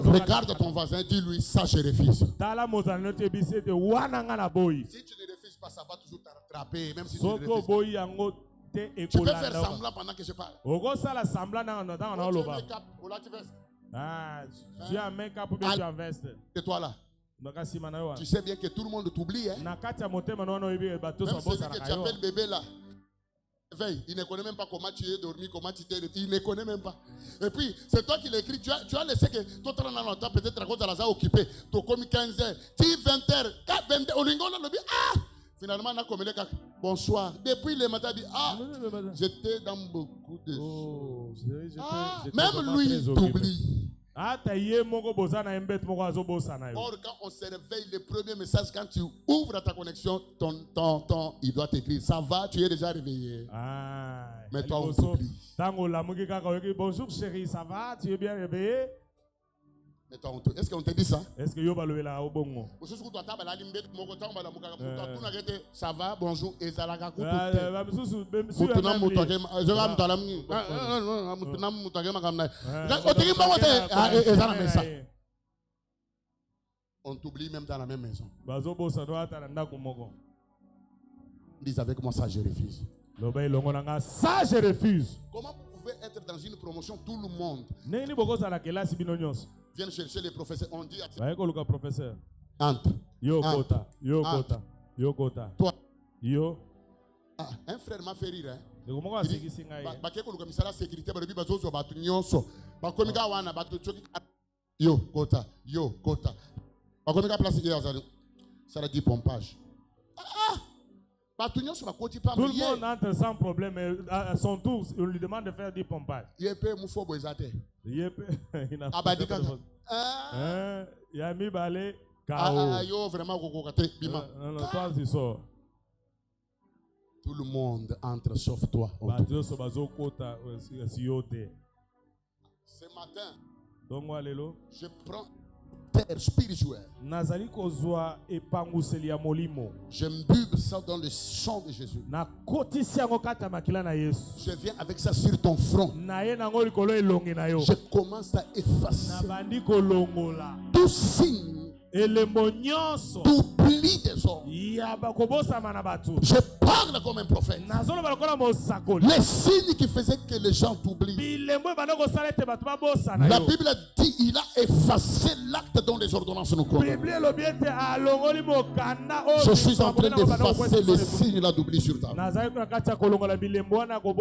Regarde ton voisin, dis-lui ça je refuse. Si tu ne refuses pas, ça va toujours t'attraper, même si tu ne refuses pas. Tu peux faire semblant pendant que je parle. Tu as un make-up ou bien tu as un veste. Et toi là, tu sais bien que tout le monde t'oublie. Hein? Même celui que tu appelles bébé là, veille, il ne connaît même pas comment tu es dormi, comment tu t'es. Il ne connaît même pas. Et puis, c'est toi qui l'écris. Tu as laissé que toi, tu as longtemps, peut-être à cause de la occupé. Tu as commis 15 heures, 20 heures, 20 heures. Finalement, on a commis bonsoir. Depuis le matin, il dit, j'étais dans beaucoup de choses. Même lui t'oublie. Or, quand on se réveille, le premier message, quand tu ouvres ta connexion, il doit t'écrire. Ça va, tu es déjà réveillé. Mais toi, on t'oublie. Bonjour chérie, ça va, tu es bien réveillé? Est-ce qu'on te dit ça? Est-ce que yoba le la obongo? Ça va, bonjour, et ça la on t'oublie même dans la même maison. Dis avec moi, ça je refuse. Ça je refuse. Comment vous pouvez être dans une promotion, tout le monde viens chercher les professeurs, on dit à professeur. Entre. Yo kota, yo kota, yo kota. Toi. Yo. Un frère m'a fait rire. Yo kota, yo kota. Ça a dit pompage. Tout le monde entre sans problème. À son tour, on lui demande de faire du pompage. Il a mis balai. Tout le monde entre sauf toi. Ce matin, je prends terre spirituelle. J'imbibe ça dans le sang de Jésus. Je viens avec ça sur ton front. Je commence à effacer tout signe d'oubli des hommes. Je parle comme un prophète. Les signes qui faisaient que les gens t'oublient. La Bible dit il a effacé l'acte dont les ordonnances nous condamnent. Je suis en train d'effacer les signes là d'oubli sur ta vie.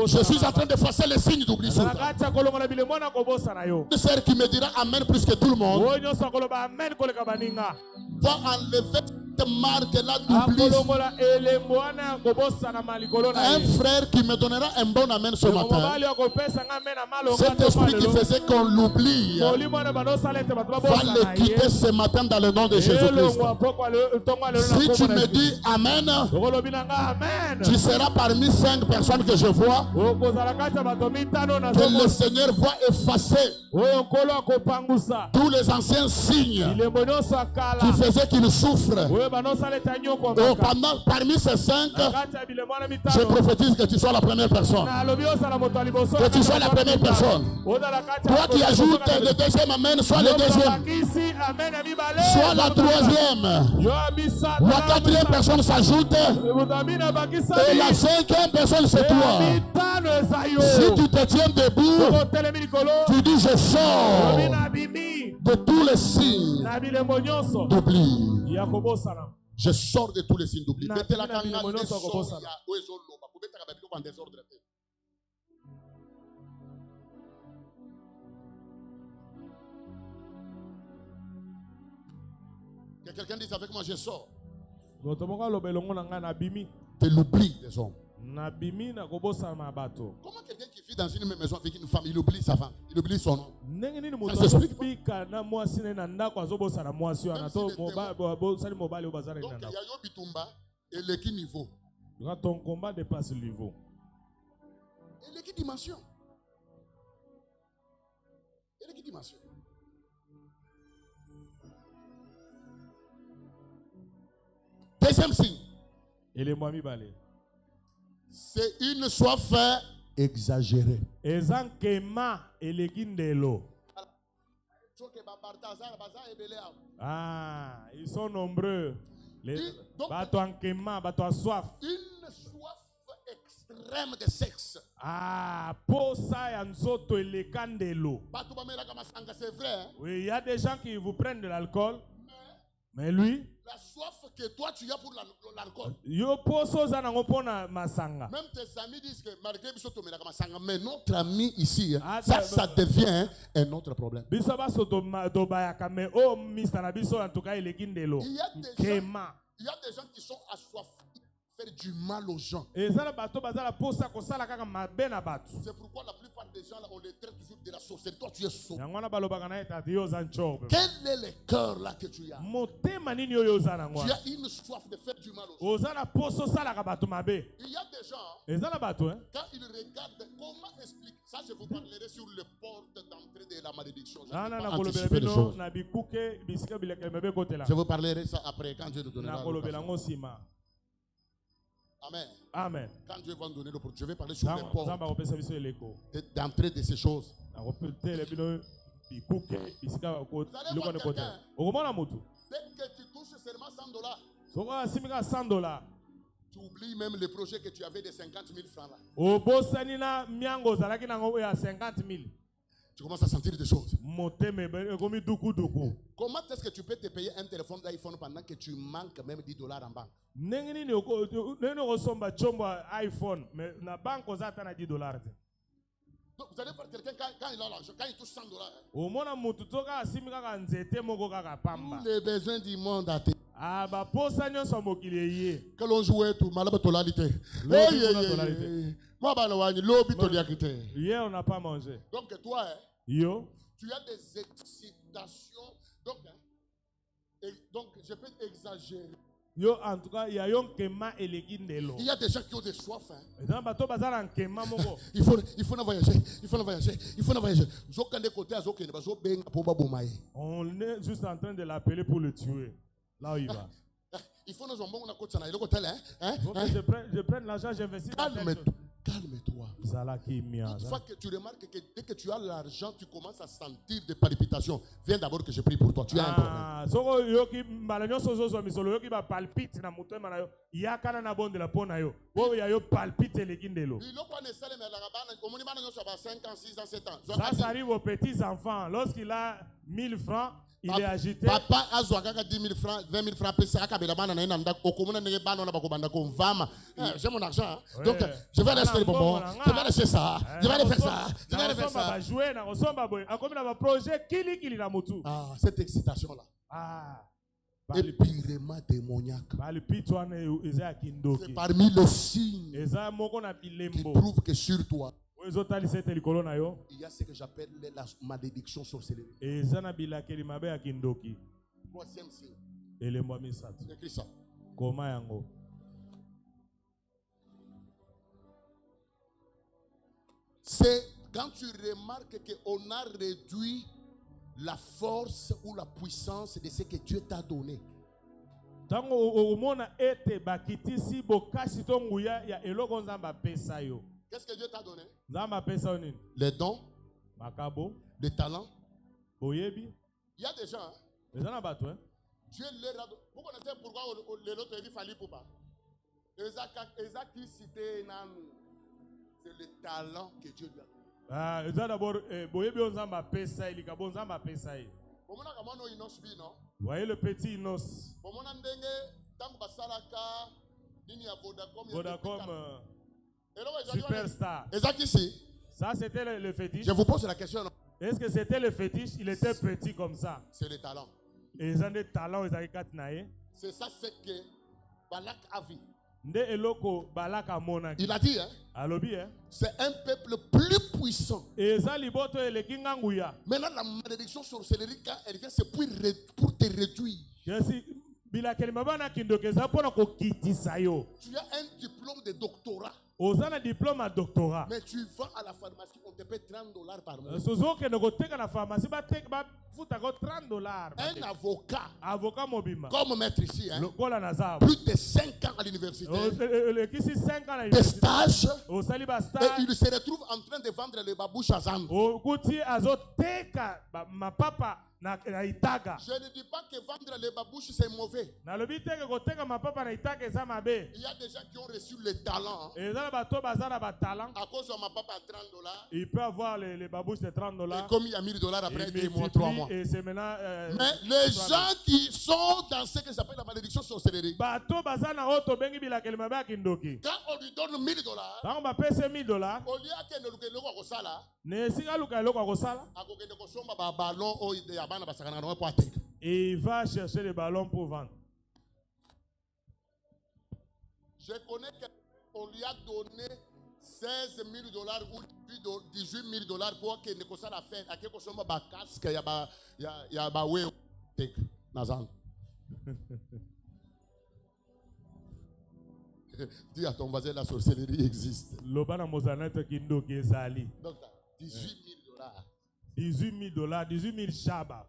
Je suis en train d'effacer les signes d'oubli sur ta vie. Une sœur qui me dira Amen plus que tout le monde. Va enlever cette marque là d'oubli. Un frère qui me donnera un bon Amen ce matin. Cet esprit qui faisait qu'on l'oublie va le quitter ce matin dans le nom de Jésus-Christ. Si tu me dis Amen, tu seras parmi 5 personnes que je vois que le Seigneur va effacer tous les anciens signes qui faisaient qu'il souffre. Parmi ces 5, je prophétise que tu sois la première personne. Que tu sois la première personne. Toi qui ajoutes le deuxième Amen, soit le deuxième. Soit la troisième. La quatrième personne s'ajoute. Et la cinquième personne, c'est toi. Si tu te tiens debout, tu dis je sors de tous les signes d'oubli. Je sors de tous les signes d'oubli. Que quelqu'un dise avec moi, je sors de l'oubli des hommes. Comment quelqu'un qui vit dans une même maison avec une femme, il oublie sa femme, il oublie son nom? Ça s'explique pas. Donc il y a yo bitumba et l'équipe niveau. Quand ton combat dépasse le niveau. Et l'équipe dimension. Et l'équipe dimension. Deuxième signe. Et les mois mi balé. C'est une soif exagérée. Ah, ils sont nombreux. Les bateaux en quéma, bateaux à soif. Une soif extrême de sexe. Ah, pour ça, il y a l'eau. C'est vrai. Oui, il y a des gens qui vous prennent de l'alcool. Mais lui, la soif que toi tu as pour l'alcool. Même tes amis disent que malgré mais notre ami ici, ça devient un autre problème. Il y a des gens qui sont assoiffés faire du mal aux gens. C'est pourquoi la plupart des gens là, on les traite toujours de la sorcellerie. Toi tu es saut. Quel est le cœur là que tu as? Tu as une soif de faire du mal aux gens. Il y a des gens, quand ils regardent, comment expliquer ça, je vous parlerai sur le porte d'entrée de la malédiction. Je vous parlerai ça après quand Dieu nous donnera l'occasion. Amen. Amen. Quand Dieu va nous donner l'opportunité, je vais parler sur les portes d'entrée de ces choses. Dès que tu touches seulement $100, tu oublies même le projet que tu avais de 50 000 francs là. Tu commences à sentir des choses. Comment est-ce que tu peux te payer un téléphone d'iPhone pendant que tu manques même $10 en banque? Donc vous allez voir quelqu'un quand il a l'argent, quand il touche $100. Tous les besoins du monde à terre. Que l'on jouait tout, hier on n'a pas mangé. Donc toi, yo, tu as des excitations. Donc je peux exagérer. Yo, en tout cas, il y a des gens qui ont des soifs. Il faut voyager. On est juste en train de l'appeler pour le tuer. Là où il va. Il faut je prends l'argent, j'investis. Calme-toi. Une fois que tu remarques que dès que tu as l'argent, tu commences à sentir des palpitations. Viens d'abord que je prie pour toi. Tu as un problème. Ça arrive aux petits enfants. Lorsqu'il a 1000 francs, il est agité. Papa a 10 000 francs, 20 000 francs. J'ai mon argent. Hein? Donc, je vais aller acheter les bonbons. Je vais aller acheter ça. Je vais aller faire ça. Je vais aller faire ça. Ah, cette excitation-là. Et purement démoniaque. C'est parmi les signes qui prouvent que sur toi, il y a ce que j'appelle la malédiction sorcellerie. Troisième signe. Écris ça. C'est quand tu remarques qu'on a réduit la force ou la puissance de ce que Dieu t'a donné. Qu'est-ce que Dieu t'a donné? Les dons, les talents. Il y a des gens, hein? Dieu leur a donné. Vous connaissez pourquoi l'autre dit fallait pour pas? C'est le talent que Dieu lui a donné. Voyez le petit Inos. Vodacom Superstar. Ça c'était le fétiche. Je vous pose la question. Est-ce que c'était le fétiche? Il était petit comme ça. C'est le talent. Et ils ont des talents. C'est ça ce que Balak a vu. Il a dit, hein? C'est un peuple plus puissant. Maintenant, la malédiction sorcellerie, quand elle vient, c'est pour te réduire. Tu as un diplôme de doctorat. Mais tu vas à la pharmacie, on te paie $30 par mois. Un avocat, comme maître ici, hein, plus de 5 ans à l'université, des stages, et il se retrouve en train de vendre les babouches à Zam. Je ne dis pas que vendre les babouches c'est mauvais. Il y a des gens qui ont reçu le talent. À cause de ma papa à $30. Il peut avoir les babouches de $30. Et comme il y a $1000 après 2 mois, 3 mois. Mais les gens qui sont dans ce que j'appelle la malédiction sorcellerie, quand on lui donne $1000, au lieu et il va chercher les ballons pour vendre. Je connais qu'on lui a donné $16 000 ou $18 000 pour qu'il ne fasse la fête. À quelque chose, il y a dis à ton voisin, la sorcellerie existe. Donc, $18 000, $18 000 shaba.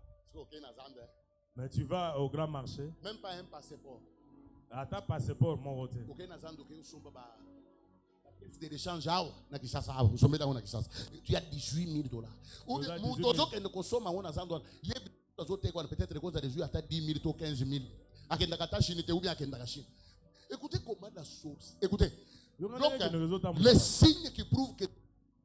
Mais tu vas au grand marché. Même pas un passeport. À ta passeport, mon hôtel. Tu as $18 000. Peut-être que tu as 10 000 ou 15 000. Écoutez comment la source. Écoutez. Donc, les signes qui prouvent que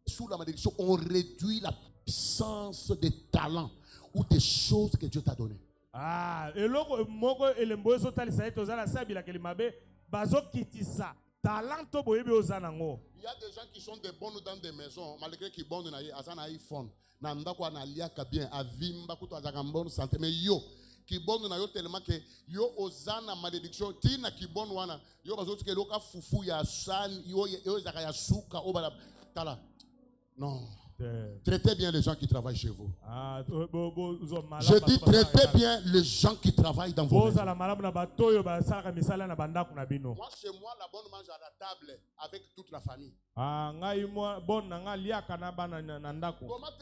sous la malédiction, on réduit la puissance des talents ou des choses que Dieu t'a données. Ah, et l'autre, il y a des gens qui sont des bons dans des maisons, malgré qu'ils sont bons dans un iPhone. Mais yo, qui bon na yo tellement que yo ozana malédiction tina qui bon wana yo bazotu ke loka fufu ya san yo zakaya suka obala tala non Traitez bien les gens qui travaillent chez vous. Je dis traitez bien les gens qui travaillent dans vos maisons. Moi, chez moi, la bonne mange à la table avec toute la famille. Comment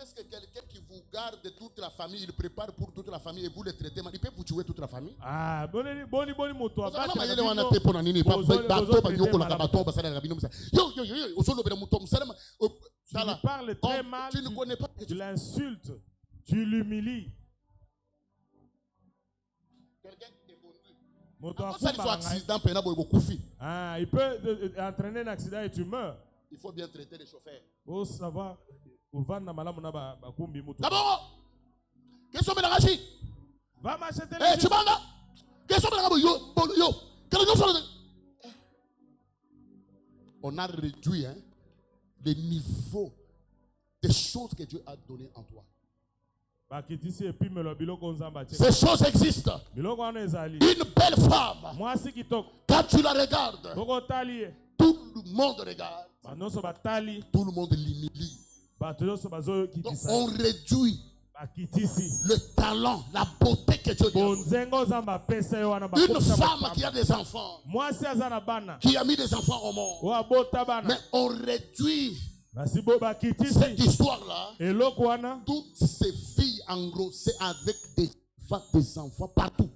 est-ce que quelqu'un qui vous garde toute la famille, il prépare pour toute la famille et vous le traitez mal, il peut vous tuer toute la famille? Tu lui parles très mal, tu ne connais pas, tu l'insultes, tu l'humilies. Quelqu'un qui est fondu. Il peut entraîner un accident et tu meurs. Il faut bien traiter les chauffeurs. Pour savoir, d'abord, qu'est-ce que tu va m'acheter les tu vas là? Qu'est-ce que on a réduit le niveau des choses que Dieu a données en toi. Ces choses existent. Une belle femme, quand tu la regardes, tout le monde regarde. Tout le monde l'humilie. Donc on réduit le talent, la beauté que Dieu donne. Une femme qui a des enfants, qui a mis des enfants au monde, mais on réduit cette histoire-là. Toutes ces filles engrossées avec des enfants partout.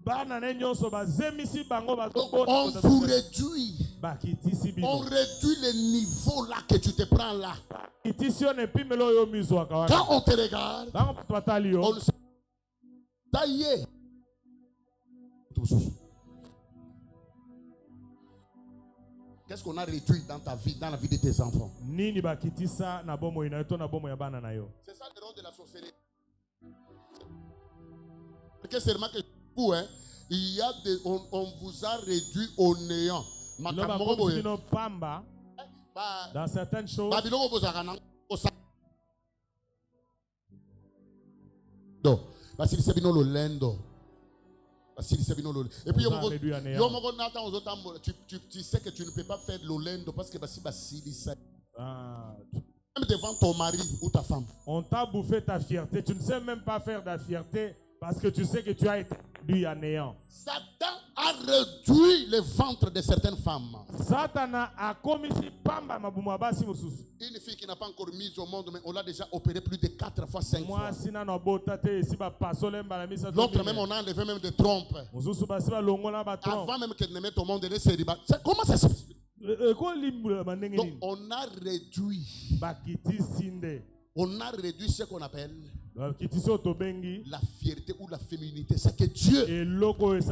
On vous réduit. On réduit le niveau là que tu te prends là. Quand on te regarde, on le sait. Taillé. Qu'est-ce qu'on a réduit dans ta vie, dans la vie de tes enfants? C'est ça le rôle de la sorcellerie. Parce que que vous, il y a on vous a réduit au néant. Dans certaines choses, et puis tu sais que tu ne peux pas faire l'olendo parce que même devant ton mari ou ta femme, on t'a bouffé ta fierté. Tu ne sais même pas faire de la fierté parce que tu sais que tu as été réduit à néant. Satan a réduit le ventre de certaines femmes. Satan a commis une fille qui n'a pas encore mis au monde, mais on l'a déjà opéré plus de 4 fois, 5 fois. L'autre même, on a enlevé même des trompes. Avant même qu'elle ne mette au monde, elle est célibataire. Comment ça se fait? Donc on a réduit. On a réduit ce qu'on appelle la fierté ou la féminité. C'est que Dieu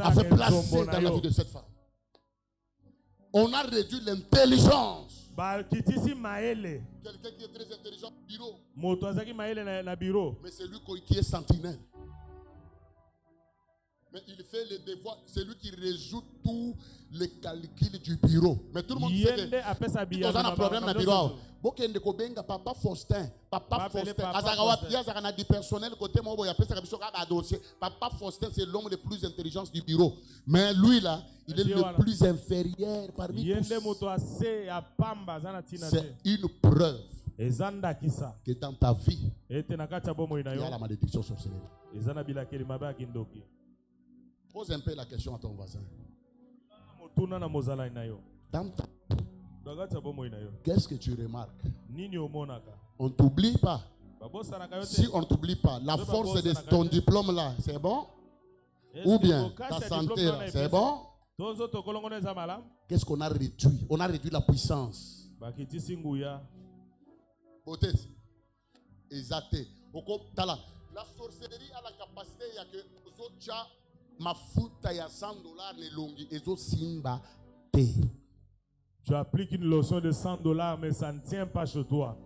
avait placé dans la vie de cette femme. On a réduit l'intelligence. Quelqu'un qui est très intelligent au bureau. Mais c'est lui qui est sentinelle. Mais il fait les devoirs. C'est lui qui résout tous les calculs du bureau. Mais tout le monde sait que il y a un problème dans le bureau. Papa Faustin. Papa Faustin, c'est l'homme le plus intelligent du bureau. Mais lui là, il est le plus inférieur parmi tous. C'est une preuve que dans ta vie, il y a la malédiction sorcellerie. Pose un peu la question à ton voisin. Dans ta... Qu'est-ce que tu remarques? On ne t'oublie pas. Si on ne t'oublie pas, la force de ton diplôme là, c'est bon? Ou bien ta santé là, c'est bon? Qu'est-ce qu'on a réduit? On a réduit la puissance. Beauté. Exacté. La sorcellerie a la capacité, il y a que mafuta ya $100 ne longi ezo simba te. Tu appliques une lotion de $100 mais ça ne tient pas chez toi.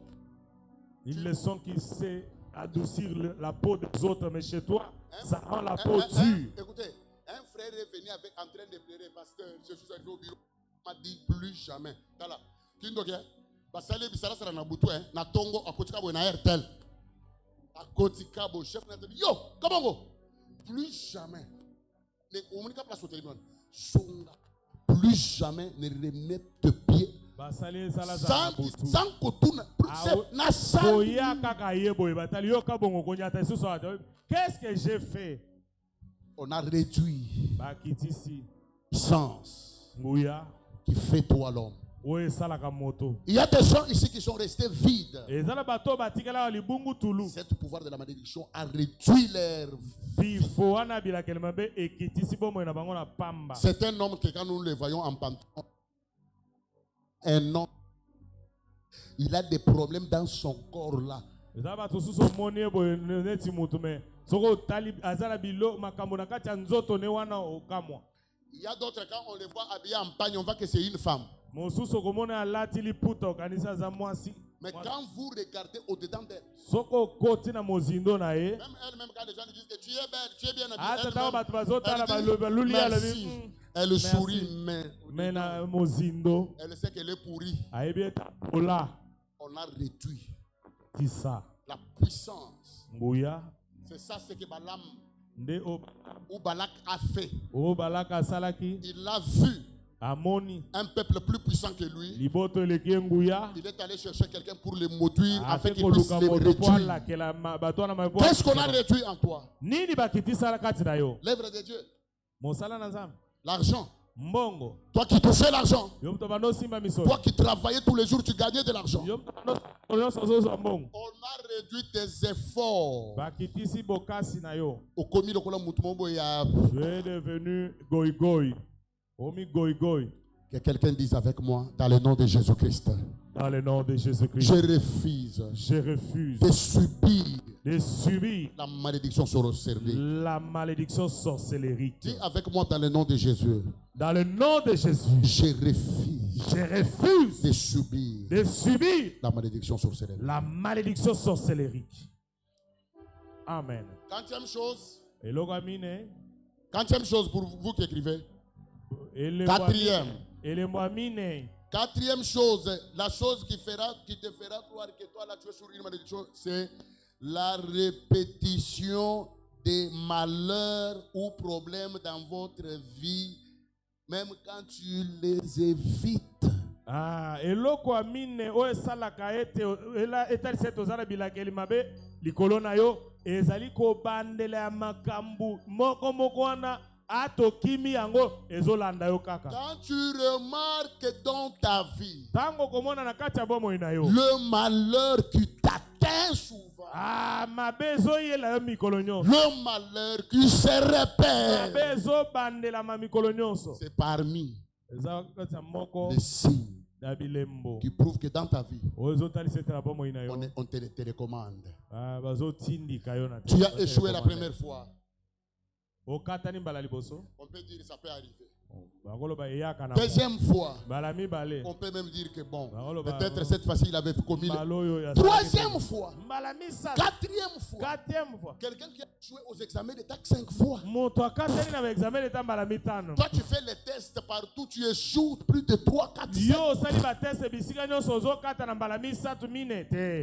Une leçon qui sait adoucir la peau des autres mais chez toi ça rend la peau dure. Écoutez, un frère est venu en train de pleurer parce que je suis arrivé au bureau. Il m'a dit plus jamais. Tala. Kindoke, basale bisala sara na butu na tongo akotika bo na Airtel. Akotika bo chef na dit yo, comment plus jamais. Plus jamais ne remette pied sans kotuna qu'est-ce que j'ai fait? On a réduit sens qui fait toi l'homme. Il y a des gens ici qui sont restés vides. Cet pouvoir de la malédiction a réduit leur vie. C'est un homme que quand nous le voyons en pantalon, un homme, il a des problèmes dans son corps là. Il y a d'autres, quand on les voit habillés en pagne, on voit que c'est une femme. Mais quand vous regardez au-dedans d'elle, même elle-même, quand les gens lui disent que tu es belle, tu es bien habillée, merci. Elle sourit, mais elle sait qu'elle est pourrie. On a réduit la puissance. C'est ça ce que Balaam ou Balak a fait. Il a vu un peuple plus puissant que lui. Il est allé chercher quelqu'un pour le maudire afin qu'il puisse le réduire. Qu'est-ce qu'on a réduit en toi? L'œuvre de Dieu. L'argent. Toi qui touchais l'argent. Toi qui travaillais tous les jours, tu gagnais de l'argent. On a réduit tes efforts. Tu es devenu goï-goï. Que quelqu'un dise avec moi, dans le nom de Jésus-Christ. Dans le nom de Jésus-Christ. Je refuse. De subir la malédiction sorcellerie. La malédiction sorcellerie. Dis avec moi dans le nom de Jésus. Dans le nom de Jésus. Je refuse de subir la malédiction sorcellerie. La malédiction sorcellerie. Amen. Quatrième chose. Quatrième chose pour vous qui écrivez. Quatrième chose, la chose qui te fera croire que toi là tu es sur une malédiction, c'est la répétition des malheurs ou problèmes dans votre vie, même quand tu les évites. Eloko amine o esalaka ete etalisa tozala bilakeli mabe likolo na yo ezali ko bandela ya makambu moko wana. Quand tu remarques dans ta vie le malheur qui t'atteint souvent, le malheur qui se répète, c'est parmi les signes qui prouvent que dans ta vie on te les télécommande. Tu as échoué la première fois. On peut dire que ça peut arriver. Deuxième fois, on peut même dire que bon, peut-être cette fois-ci il avait commis. Troisième fois, quatrième fois, quelqu'un qui a joué aux examens d'État 5 fois. Toi tu fais les tests partout, tu échoues plus de 3, 4, 5.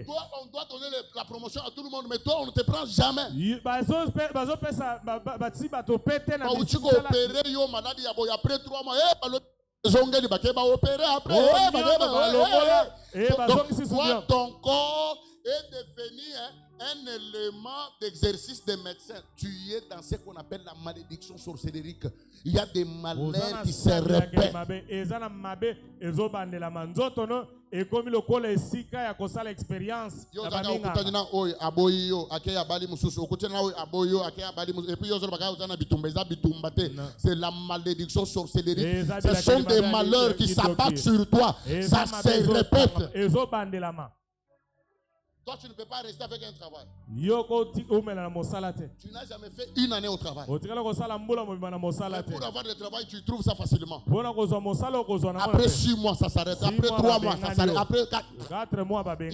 Toi on doit donner la promotion à tout le monde, mais toi on ne te prend jamais. Après 3 mois, ton corps est devenu un élément d'exercice des médecins. Tu es dans ce qu'on appelle la malédiction sorcellérique. Il y a des malheurs qui se répètent. Et comme le col est si quand il y a ça l'expérience, c'est la malédiction sorcellerie. Ce sont des malheurs qui s'abattent sur toi. Ça se répète. Toi, tu ne peux pas rester avec un travail. Tu n'as jamais fait une année au travail. Mais pour avoir du travail, tu trouves ça facilement. Après 6 mois, ça s'arrête. Après 3 mois, ça s'arrête. Après 4 mois, je connais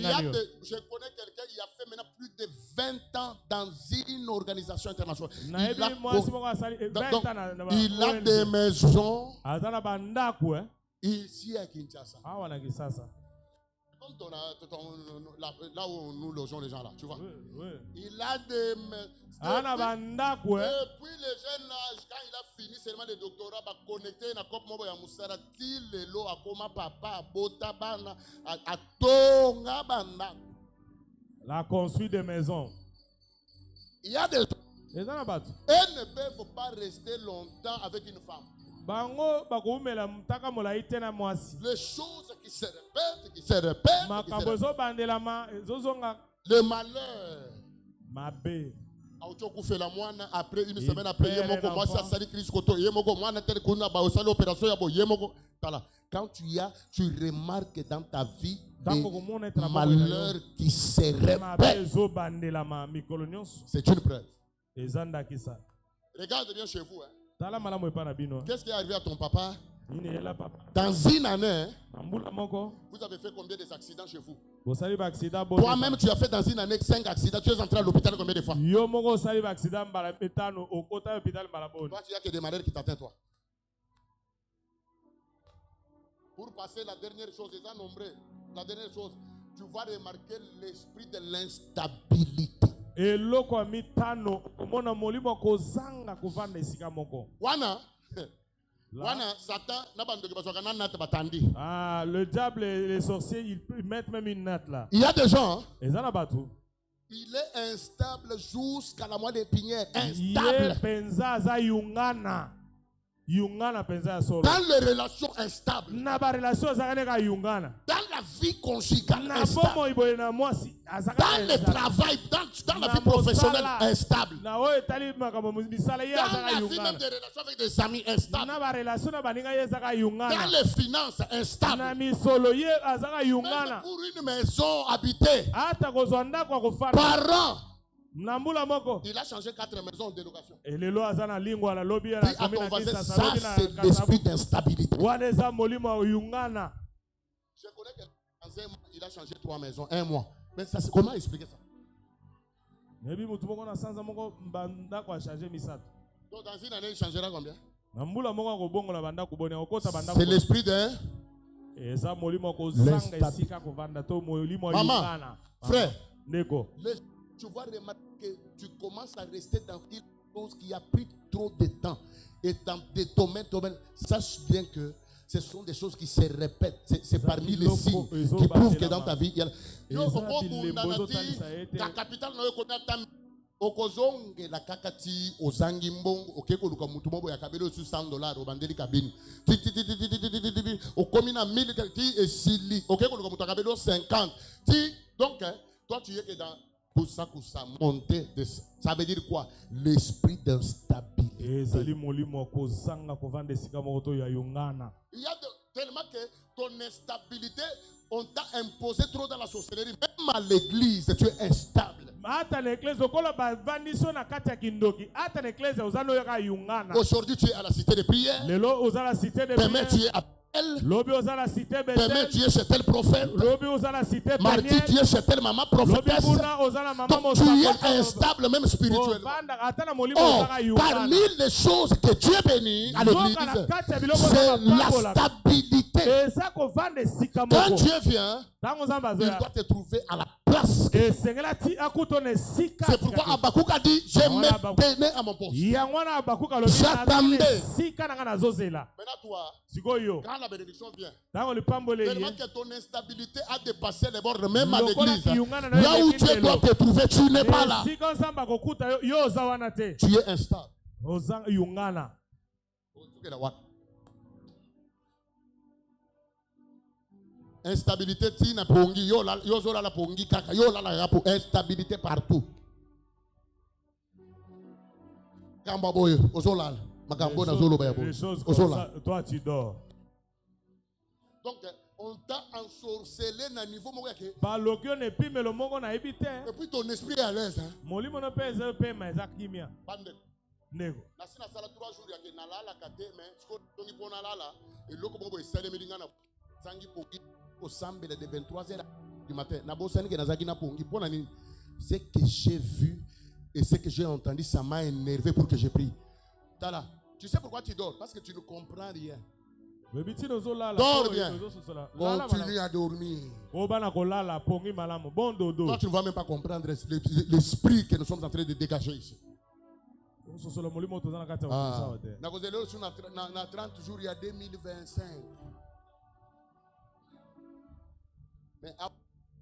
quelqu'un qui a fait maintenant plus de 20 ans dans une organisation internationale. Il a des maisons ici à Kinshasa. Là où nous logeons les gens là, tu vois. Oui, oui. Il a des... Depuis le jeune âge, quand il a fini seulement le doctorat, il va connecter na cop mobo ya musara til lelo akoma papa bota bana atonga banda. La construit des maisons. Il y a des... Elles ne peuvent pas rester longtemps avec une femme. Les choses qui se répètent, le malheur. Après une semaine après, quand tu remarques dans ta vie des malheurs qui se répètent, c'est une preuve. Regarde bien chez vous. Qu'est-ce qui est arrivé à ton papa? Dans une année, vous avez fait combien d'accidents chez vous? Toi-même, tu as fait dans une année 5 accidents. Tu es entré à l'hôpital combien de fois? Toi, tu n'as que des malheurs qui t'atteignent, toi. Pour passer la dernière chose, la dernière chose, tu vas remarquer l'esprit de l'instabilité. Le diable et les sorciers, ils mettent même une natte là. Il y a des gens. Il est instable jusqu'à la moelle épinière. Instable. Dans les relations instables. Dans la vie conjugale instable. Dans le travail, dans la vie professionnelle instable. Dans la vie même des relations avec des amis instables. Dans les finances instables. Même pour une maison habitée. Par an. Il a changé 4 maisons de location. Puis à ton voisin, ça c'est l'esprit d'instabilité. Je connais quelqu'un, il a changé 3 maisons, 1 mois. Mais ça, comment expliquer ça? Donc dans une année, il changera combien? C'est l'esprit de... Maman, frère, tu vas remarquer que tu commences à rester dans une chose qui a pris trop de temps. Et dans des domaines, sache bien que ce sont des choses qui se répètent. C'est parmi les signes qui prouvent que dans ta vie, il y a... La capitale, okozonge la kakati ozangi mbongo okeko luka mutu mobo ya kabelo sur $100 obandeli kabini okomina 1000 ti esili okeko luka mutu kabelo 50 ti donc toi tu es que dans Koussa monter ça veut dire quoi? L'esprit d'instabilité. Il y a tellement que ton instabilité, on t'a imposé trop dans la sorcellerie. Même à l'église, tu es instable. Aujourd'hui, tu es à la cité de prière. Demain, tu es à Demain, tu es chez tel prophète. Mardi, tu es chez telle maman prophétesse. Donc, tu es instable même spirituellement. Oh, parmi les choses que Dieu bénit à l'église, c'est la stabilité. Quand Dieu vient, il doit te trouver à la place. C'est pourquoi Habakkuk a dit, je me tenais à mon poste. J'attendais. Maintenant, toi, quand la bénédiction vient, tellement que ton instabilité a dépassé les bords, même à l'église. Là où Dieu doit te trouver, tu n'es pas là. Tu es instable. Instabilité, instabilité partout. Les choses comme ça, toi tu dors. Donc, on t'a ensorcelé à un niveau. Et puis ton esprit est à l'aise. Ce que j'ai vu et ce que j'ai entendu, ça m'a énervé pour que je prie. Tu sais pourquoi tu dors? Parce que tu ne comprends rien. Dors bien. Continue à dormir. Toi, tu ne vas même pas comprendre l'esprit que nous sommes en train de dégager ici. Ah. Dans 30 jours, il y a 2025. Mais à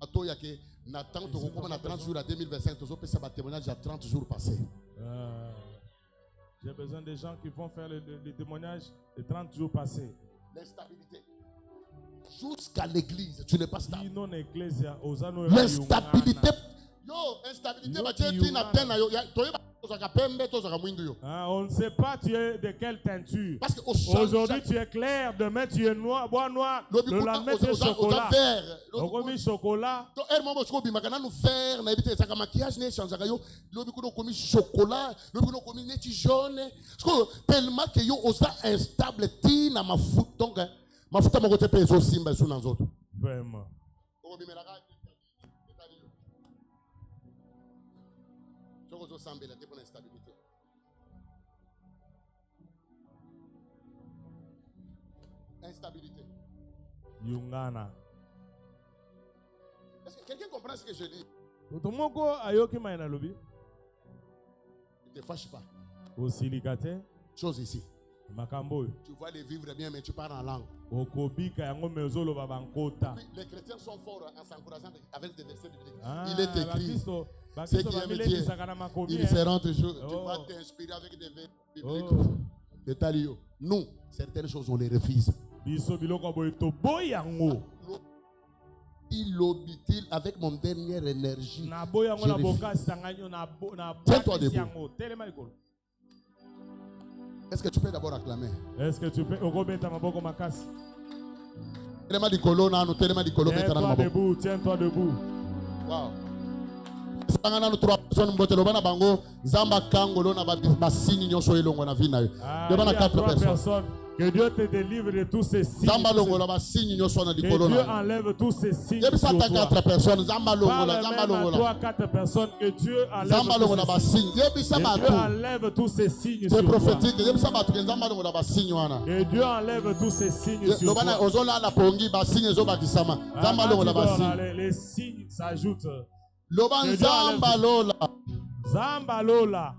toi, il y a que na 30 jours à 2025, tu as témoignage à 30 jours passés. J'ai besoin des gens qui vont faire le témoignage de 30 jours passés. L'instabilité. Jusqu'à l'église, tu n'es pas stable. L'instabilité. On ne sait pas tu es de quelle teinture. Aujourd'hui tu es clair, demain tu es noir, bois noir, le lendemain tu es chocolat. Chocolat. Tellement que yo osa instable tina mafuta donc mafuta moko te peso simba sous nos autres. Vraiment. Instabilité. Yungana. Est-ce que quelqu'un comprend ce que je dis? Ne te fâche pas. Chose ici. Tu vois les vivre bien, mais tu parles en langue. Les chrétiens sont forts en s'encourageant avec des versets bibliques. Il est écrit. Ceux qui aiment Dieu, ils seront toujours. Tu vas t'inspirer avec des versets bibliques. Nous, certaines choses, on les refuse. Il l'obit-il avec mon dernière énergie. Tiens-toi debout. Est-ce que tu peux d'abord acclamer? Est-ce que tu peux? Tiens-toi debout, tiens-toi debout. Wow. Quatre personnes. Que Dieu te délivre de tous ces signes. Que Dieu enlève tous ces signes. Parle même à 3 4 personnes. Que Dieu enlève tous ces signes. C'est prophétique. Que Dieu enlève tous ces signes sur toi. Les signes s'ajoutent. Zambalola.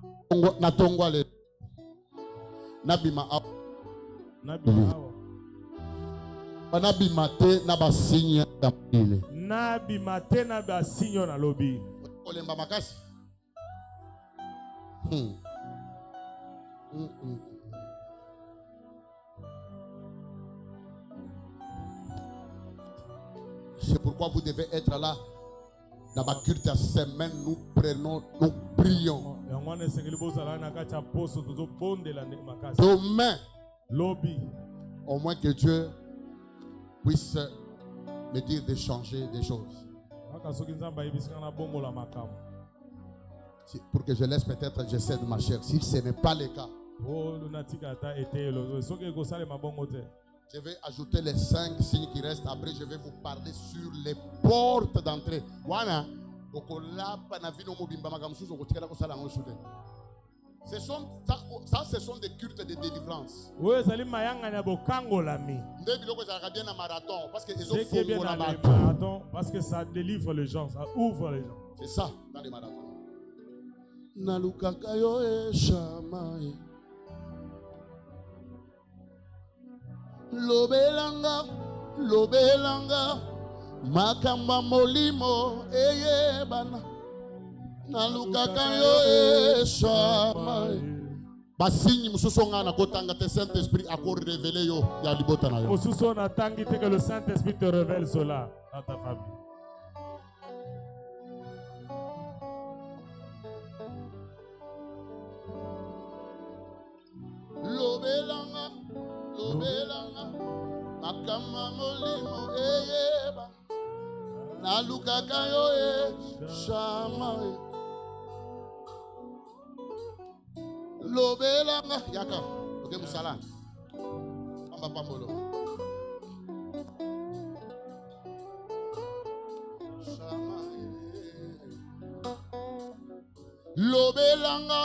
Banabimate na basinyo ya mile. Nabimate na basinyo na lobi. Olemba makasi. C'est pourquoi vous devez être là. Dans ma culte à semaine, nous prenons, nous prions. Demain, au moins que Dieu puisse me dire de changer des choses. Pour que je laisse peut-être, j'essaie de marcher. Si ce n'est pas le cas, je vais ajouter les 5 signes qui restent. Après, je vais vous parler sur les portes d'entrée. Ce sont des cultes de délivrance. Parce que ça délivre les gens, ça ouvre les gens. C'est ça dans les marathons. Lobelanga, lobelanga, makamba molimo, eyebana. Nalukaka yo eshama. Basinyi mususonga na kotanga te Saint-Esprit a révélé yo ya libota na yo. Mususona tangi te que le Saint-Esprit te révèle cela dans ta famille. Lobelanga, lobelanga, makamba molimo, eyeba. Nalukaka yo eshama. Lobelanga yaka oke musala pamba pambolo lobelanga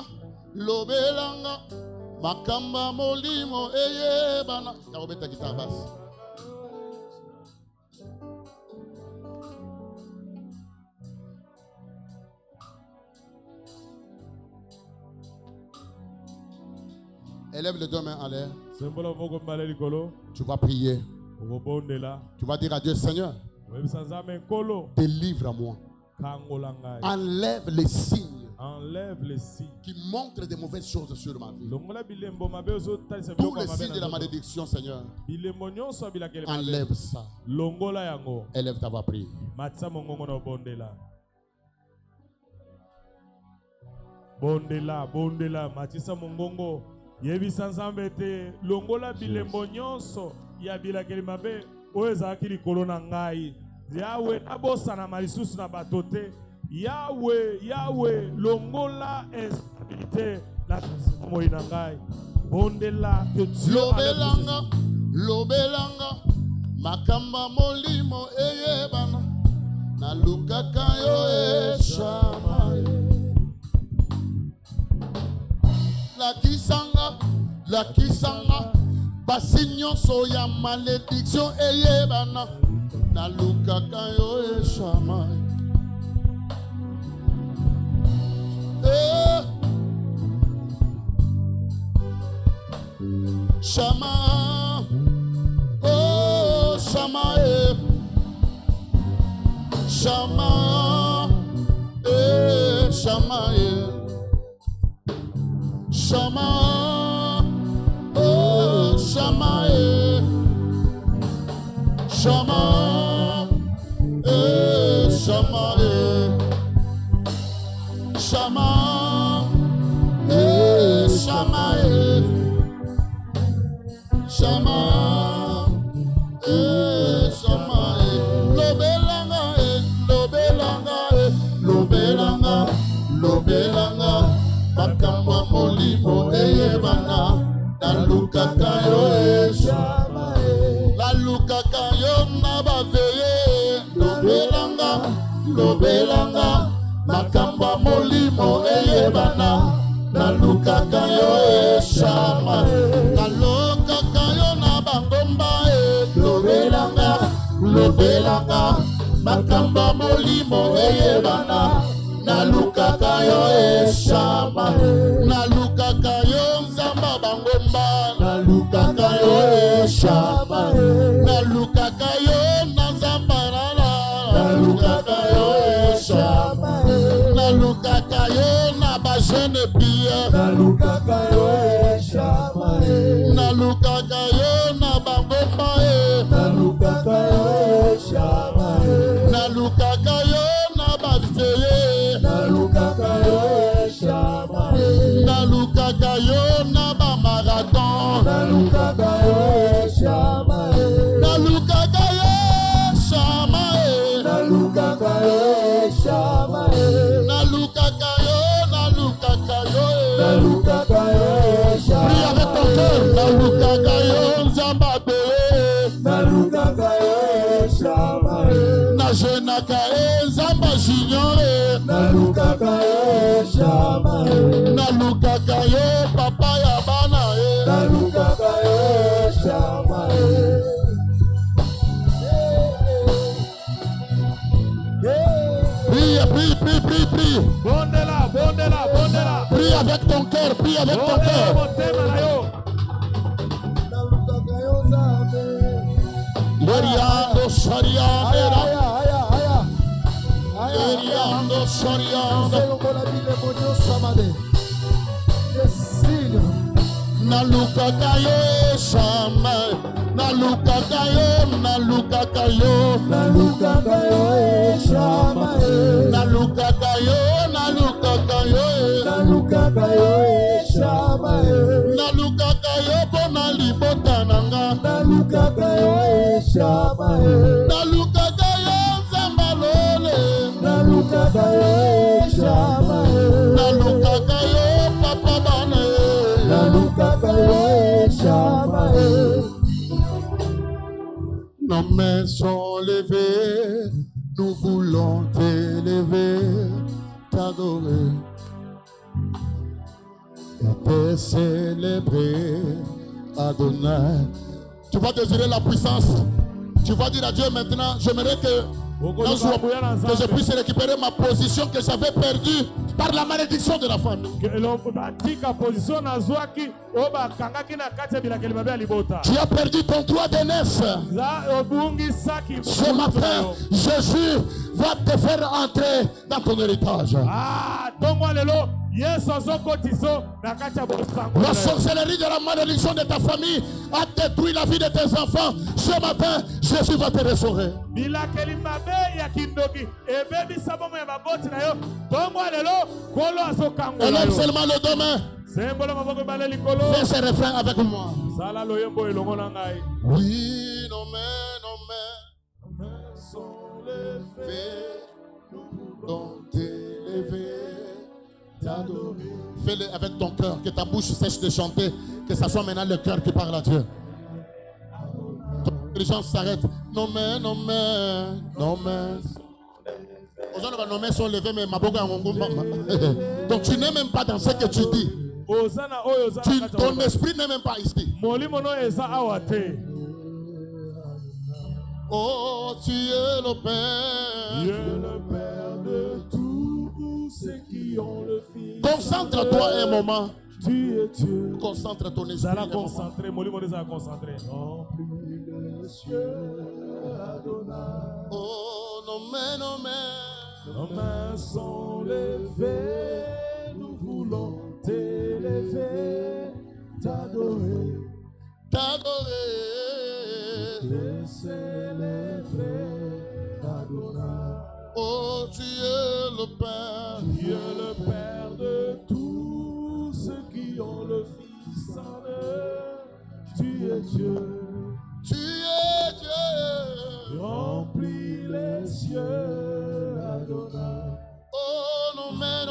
lobelanga Makamba molimo eye bana. Yarobeta guitare basse. Élève les deux mains en l'air. Tu vas prier. Tu vas dire à Dieu, Seigneur, délivre-moi. Enlève les signes qui montrent des mauvaises choses sur ma vie. Tous les signes de la malédiction, Seigneur, enlève ça. Élève ta voix, prie. Bondela, Matissa Mongongo, Yebi Sanzambete, Longola Bilembo Nyonso, Yabila Kelimabe, Oezakiri Kolona Ngai, Yahweh, Abosana Marisus na Batote, Yahweh, Longola instabilité, la Moinangai, Bondela, que Dieu Lobelanga, Makamba Molimo, Eyebana, Nalukakayo Eshamae. La kisanga, basignon soya malédiction eyebana, na lukaka yo eshama. Shama, oh shama, shama, shama, Shama, oh Shama, Shama, Shama, Shama, Shama, Shama, Shama, Lobelanga. Makamba molimo eyebana, nalukaka yo eshama, nalukaka yo nabaveye, lobelanga, makamba molimo eyebana, nalukaka yo eshama, nalukaka yo nabangomba lobelanga, makamba molimo eyebana. Nalukaka yo eshama, nalukaka yo nzamba bangomba, nalukaka yo eshama, nalukaka yo nzamba rara, nalukaka yo eshama, nalukaka yo na ba jeune pia, nalukaka yo eshama, nalukaka yo na bangomba, nalukaka yo eshama, nalukaka yo na ba veye. Nalukaka yo shama, nalukaka yo na ba marathon, nalukaka yo shama, nalukaka yo shama, nalukaka yo shama, nalukaka yo shama. Prie avec ton cœur, nalukaka yo nzamba bele, nalukaka yo shama, najenaka nzamba junior. Nalukaka yo shama, nalukaka yo papa ya bana, nalukaka yo shama. Prie. Bondela. Prie avec ton cœur, prie avec ton cœur. Nalukaka yo zambe. Leriando shariandera. Eriando soriando, nalukaka yo shama, nalukaka yo, nalukaka yo, nalukaka yo shama, nalukaka yo, nalukaka yo, nalukaka yo shama, nalukaka yo bona libota nanga, nalukaka yo shama, nalukaka yo zambalole. Nalukaka yo shama, nalukaka yo papa bana, nalukaka yo shama. Nos mains sont levées, nous voulons t'élever, t'adorer et te célébrer, Adonai. Tu vas désirer la puissance. Tu vas dire à Dieu maintenant, j'aimerais que je puisse récupérer ma position que j'avais perdue par la malédiction de la famille. Tu as perdu ton droit d'aînesse. Ce matin, Jésus va te faire entrer dans ton héritage. La sorcellerie de la malédiction de ta famille a détruit la vie de tes enfants. Ce matin, Jésus va te restaurer. Élève seulement le deux mains. Fais ce refrain avec moi. Oui, nos mains sont levées. Nous voulons t'élever. Fais-le avec ton cœur, que ta bouche cesse de chanter, que ça soit maintenant le cœur qui parle à Dieu. Ton intelligence s'arrête. Nos mains. Aujourd'hui, nos mains sont levées, mais ma boca est. Donc tu n'es même pas dans ce que tu dis. Ton esprit n'est même pas ici. Oh, tu es le Père. Tu es le Père de tous ceux qui ont le Fils. Concentre-toi un moment. Tu es Dieu. Concentre ton esprit. Concentré. Remplis les cieux, Adonai. Oh, nos mains. Nos mains sont levées. Nous voulons t'élever, t'adorer. Te célébrer, Adonai. Oh, tu es le Père. Tu es le Père de tous ceux qui ont le Fils en eux. Tu es Dieu. Tu es Dieu. Remplis les cieux, Adonai. Oh, nos mains.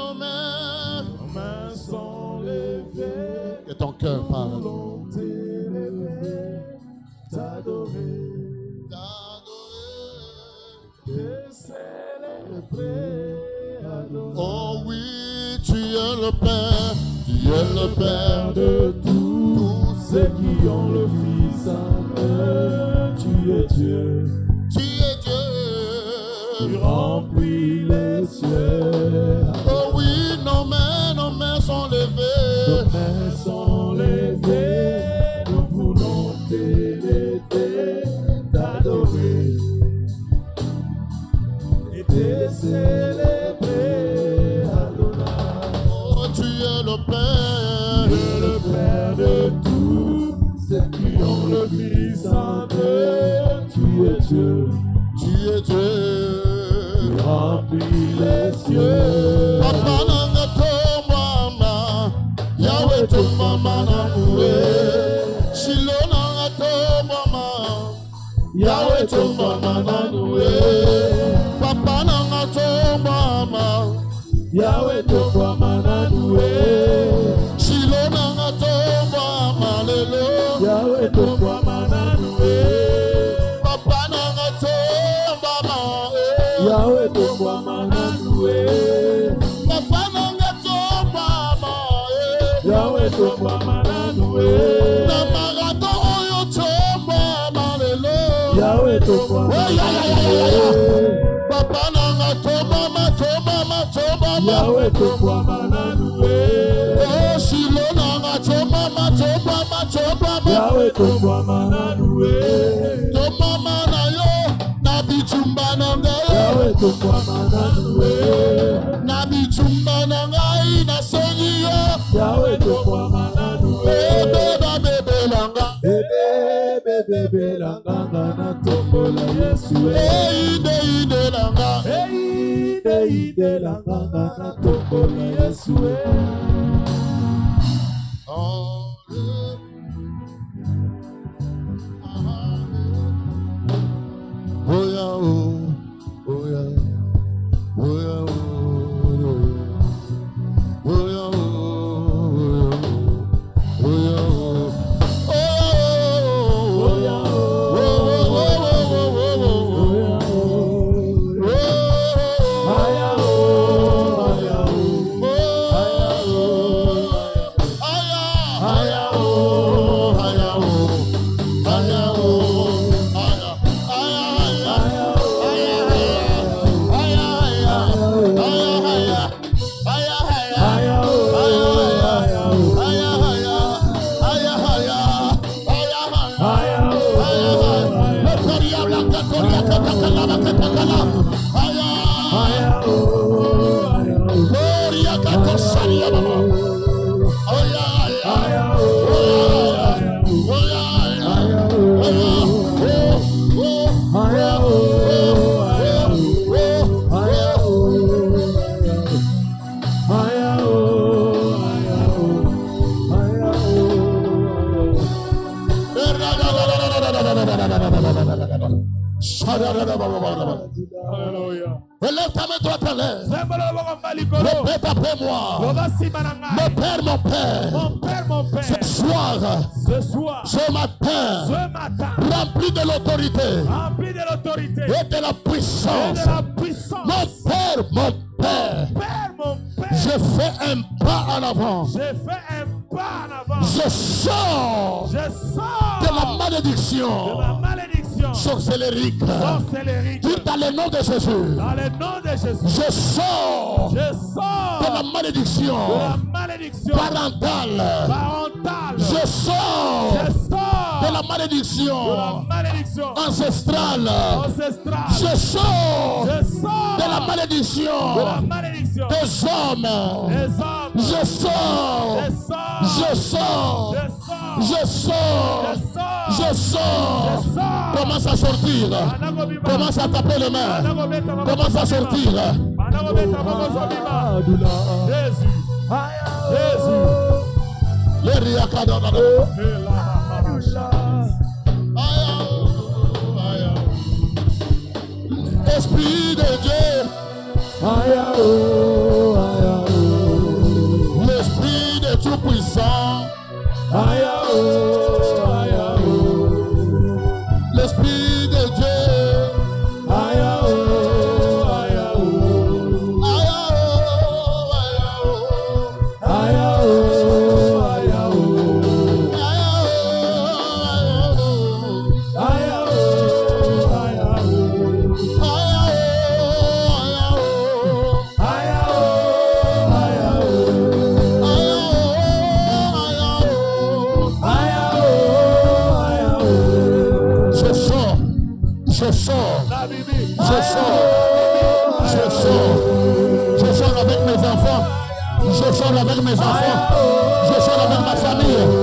Nos mains sont levées. Que ton cœur parle. T'adorer, te célébrer, Adonai. Oh oui, tu es le Père, tu es le Père de tous ceux qui ont le Fils en eux. Tu es Dieu, tu es Dieu. Tu remplis les cieux. Oh oui, nos mains sont levées. Nos mains sont levées. Nous voulons t'élever, t'adorer et te célébrer, Adonai. Oh, tu es le Père. Tu es le Père de tous ceux qui ont le Fils en eux. Tu es Dieu. Tu es Dieu. Tu remplis les cieux. Papa nanga to mama, Yahweh to mama namue. Shilo nanga to mama, Yahweh to mama namue. Papa nanga to mama, Yahweh to mama namue. Shilo nanga to mama lelo, Yahweh to mama namue. Papa nanga to mama, Yahweh to mama namue. Papa nanga to mama, Yahweh to mama namue. na marato oyo to mama lelo, Yahweh to mama namue. Papa nanga to mama. Yahweh to mama namue. Oh, Shilo nanga to mama. Yahweh to mama namue. To mama na yo, na bichumba nanga yo. Yahweh to mama namue. Na bichumba nanga ina senyi yo. Yahweh to mama namue. Bebe langa. Bebe langa na tombola Yesu. Ide langa. Ide langa na tombola Yesu. ta main droite à l'air. Répète après moi. Mon Père, mon Père. Ce soir. Ce matin. Rempli de l'autorité. Et de la puissance. Mon Père. Je fais un pas en avant. Je sors de la malédiction. Sorcellerique. Dis dans le nom de Jésus. Je sors de la malédiction parentale. Je sors de la malédiction ancestrale. Je sors de la malédiction des hommes. Je sors. Commence à sortir. Commence à taper les mains. Commence à sortir. Esprit de Dieu. L'Esprit de Dieu puissant. L'Esprit de Dieu. Je sors avec mes enfants. Je sors avec mes enfants. Je sors avec ma famille.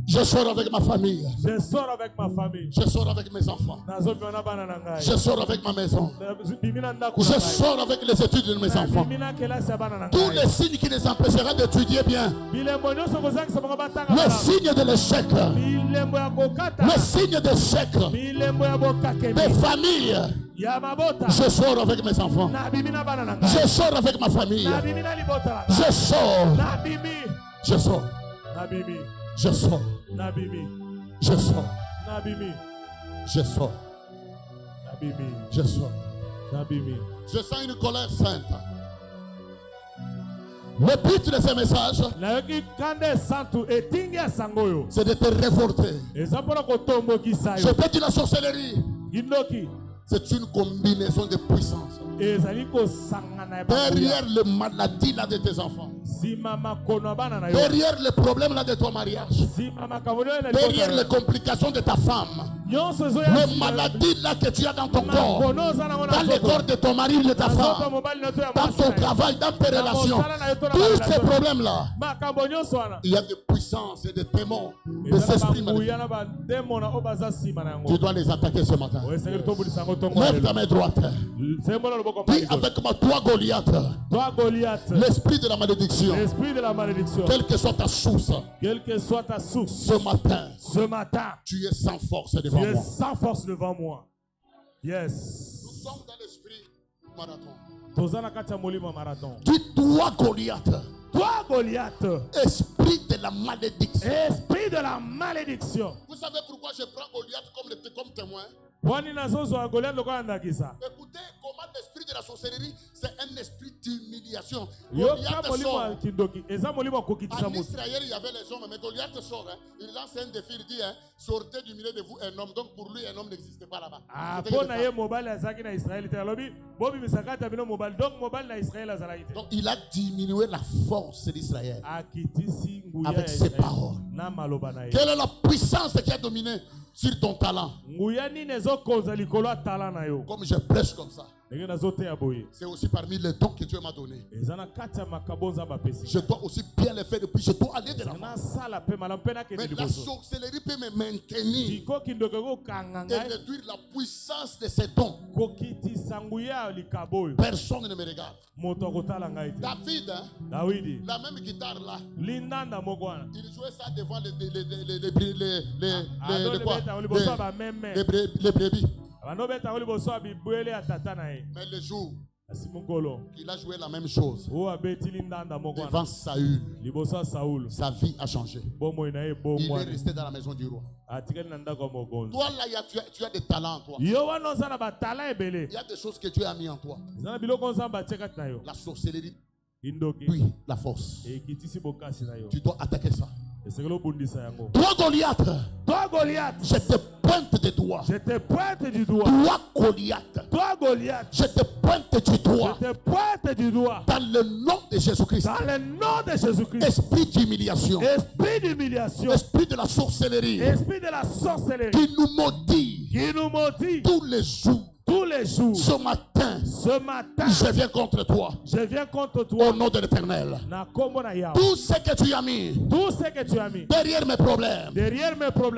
Je sors avec ma famille. Je sors avec ma famille. Je sors avec mes enfants. Je sors avec ma maison. Je sors avec les études de mes enfants. Tous les signes qui les empêcheront d'étudier bien. Le signe de l'échec. Le signe d'échec. Des familles. Je sors avec mes enfants. Je sors avec ma famille. Je sors. Je sors. Je sors. Je sors. Je sors. Je sors. Je sens une colère sainte. Le but de ces messages, c'est de te révolter. Je peux dire la sorcellerie. C'est une combinaison de puissance. Derrière les maladies là de tes enfants, derrière les problèmes là de ton mariage, derrière les complications de ta femme, les maladies là que tu as dans ton corps, dans le corps de ton mari ou de ta femme, dans ton travail, dans tes relations, tous ces problèmes là, il y a des puissances et des démons, des esprits maléfiques. Tu dois les attaquer ce matin. Lève ta main droite. Dis avec moi, toi Goliath, l'esprit de la malédiction, quelle que soit ta source, ce matin, tu es sans force devant moi. Yes. Nous sommes dans l'esprit marathon. Dis toi Goliath. Toi Goliath, esprit de la malédiction. Esprit de la malédiction. Vous savez pourquoi je prends Goliath comme témoin? Écoutez comment l'esprit de la sorcellerie, c'est un esprit d'humiliation. En Israël, il y avait les hommes, mais Goliath sort. Il lance un défi, il dit, sortez du milieu de vous un homme. Donc pour lui, un homme n'existait pas là-bas. Donc il a diminué la force d'Israël avec ses paroles. Quelle est la puissance qui a dominé sur ton talent? Comme je prêche comme ça, c'est aussi parmi les dons que Dieu m'a donné. Je dois aussi bien les faire depuis. Je dois aller de l'avant. Mais la sorcellerie peut me maintenir et réduire la puissance de ces dons. Personne ne me regarde. David, la même guitare là, il jouait ça devant les brebis. Mais le jour il a joué la même chose devant Saül, sa vie a changé. Il est resté dans la maison du roi. Toi là, tu as des talents en toi. Il y a des choses que Dieu a mis en toi. La sorcellerie, puis la force. Tu dois attaquer ça. Toi Goliath, je te pointe du doigt. Toi Goliath, je te pointe du doigt. Dans le nom de Jésus-Christ. Esprit d'humiliation. Esprit de la sorcellerie. Qui nous maudit. Tous les jours. Ce matin, je viens contre toi. Au nom de l'Éternel. Tout ce que tu as mis derrière mes problèmes.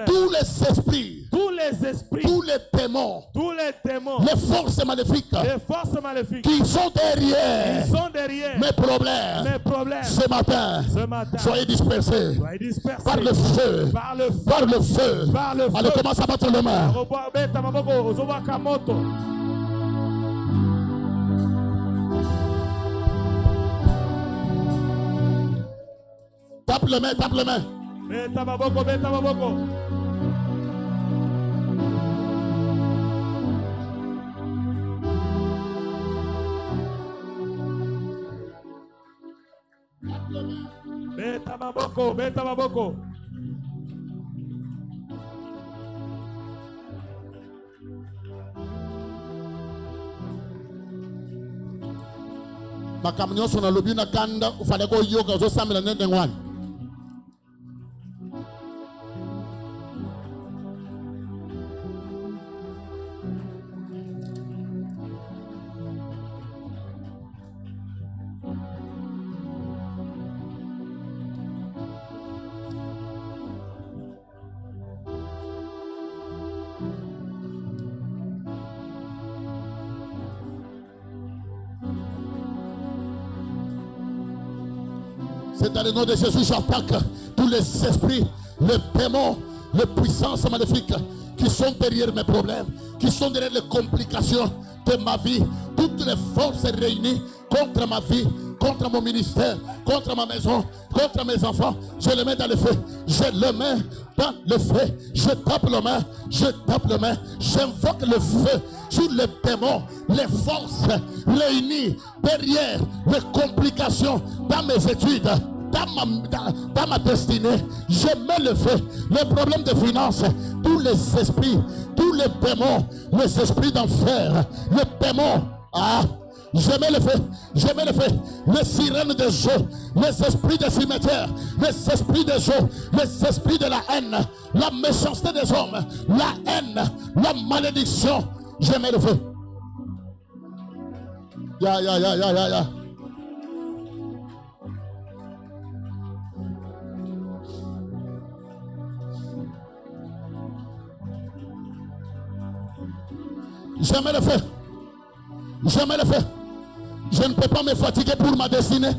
Tous les esprits. Tous les démons. Les forces maléfiques. Qui sont derrière mes problèmes. Ce matin, soyez dispersés. Par le feu. Allez, commence à battre les mains. Tape les mains. Beta maboko. Makamnyo sona lobi na kanda ufale ko yoga zo samela nende ngwan. C'est dans le nom de Jésus, j'attaque tous les esprits, les démons, les puissances maléfiques qui sont derrière mes problèmes, qui sont derrière les complications de ma vie. Toutes les forces réunies contre ma vie, contre mon ministère, contre ma maison, contre mes enfants, je les mets dans le feu. Je les mets dans le feu. Je tape le main. J'invoque le feu sur les démons, les forces réunies derrière les complications dans mes études, dans ma destinée. Je mets le feu. Les problèmes de finances, tous les esprits, tous les démons, les esprits d'enfer, les démons. Je mets le feu, les sirènes des eaux, les esprits des cimetières, les esprits des eaux, les esprits de la haine, la méchanceté des hommes, la haine, la malédiction. Je mets le feu. Ya. Je mets le feu. Je ne peux pas me fatiguer pour ma destinée.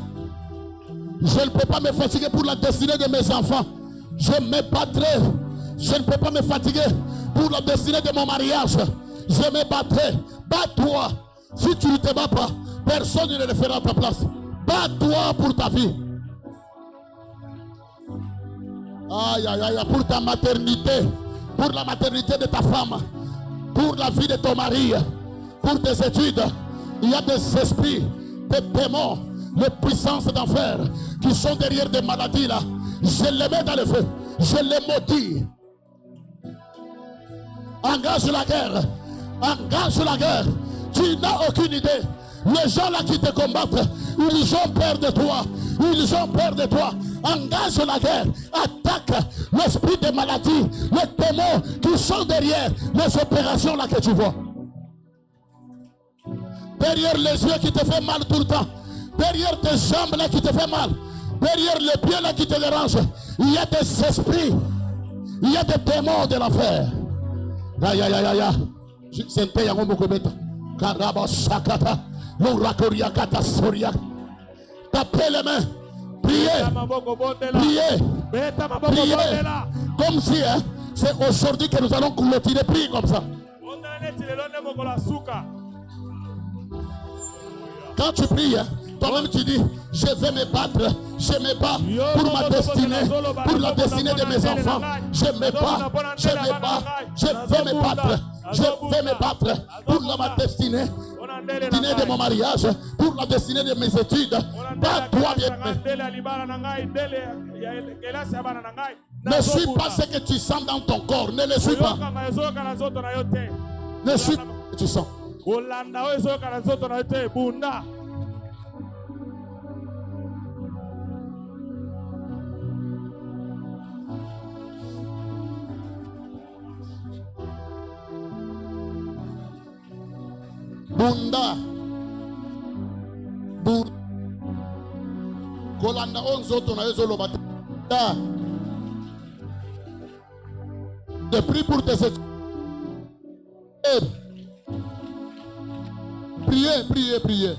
Je ne peux pas me fatiguer pour la destinée de mes enfants. Je me battrai. Je ne peux pas me fatiguer pour la destinée de mon mariage. Je me battrai. Bats-toi. Si tu ne te bats pas, personne ne le fera à ta place. Bats-toi pour ta vie. Aïe, pour ta maternité. Pour la maternité de ta femme. Pour la vie de ton mari. Pour tes études. Il y a des esprits, des démons, les puissances d'enfer qui sont derrière des maladies là. Je les mets dans le feu. Je les maudis. Engage la guerre. Engage la guerre. Tu n'as aucune idée. Les gens là qui te combattent, ils ont peur de toi. Ils ont peur de toi. Engage la guerre. Attaque l'esprit des maladies, les démons qui sont derrière les opérations là que tu vois. Derrière les yeux qui te fait mal tout le temps. Derrière tes jambes là qui te fait mal. Derrière les pieds là qui te dérangent. Il y a des esprits. Il y a des démons de l'enfer. Aïe aïe aïe aïe. C'est un yango mokobeta. Karaba shakata. L'orakoria kata soria. Tapez les mains. Priez. Priez. Priez. Comme si hein, c'est aujourd'hui que nous allons clôturer. Priez comme ça. Quand tu pries, toi-même tu dis, je vais me battre, je me bats pour ma destinée, pour la destinée de mes enfants. Je me bats, je me bats, je vais me battre, je vais me battre pour ma destinée de mon mariage, pour la destinée de mes études. Bats-toi bien. Ne suis pas ce que tu sens dans ton corps, ne le suis pas. Ne suis pas ce que tu sens. Bunda Kolanda onzoto na yezo loba. Je prie pour tes études. Priez, priez, priez.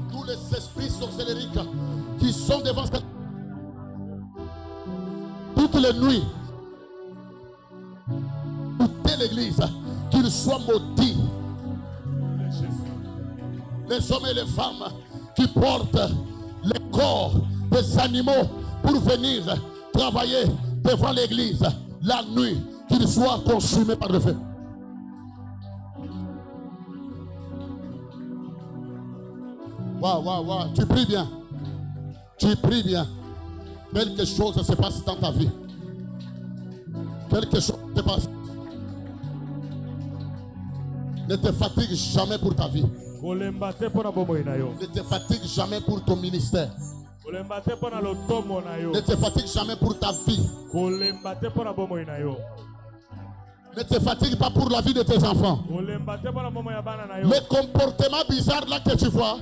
Tous les esprits sorcellériques qui sont devant cette... toutes les nuits, toute l'église, qu'ils soient maudits. Les hommes et les femmes qui portent les corps des animaux pour venir travailler devant l'église la nuit, qu'ils soient consumés par le feu. Waouh, waouh, waouh, tu pries bien. Tu pries bien. Quelque chose se passe dans ta vie. Quelque chose se passe. Ne te fatigue jamais pour ta vie. Ne te fatigue jamais pour ton ministère. Ne te fatigue jamais pour ta vie. Ne te fatigue pas pour la vie de tes enfants. Le comportement bizarre là que tu vois,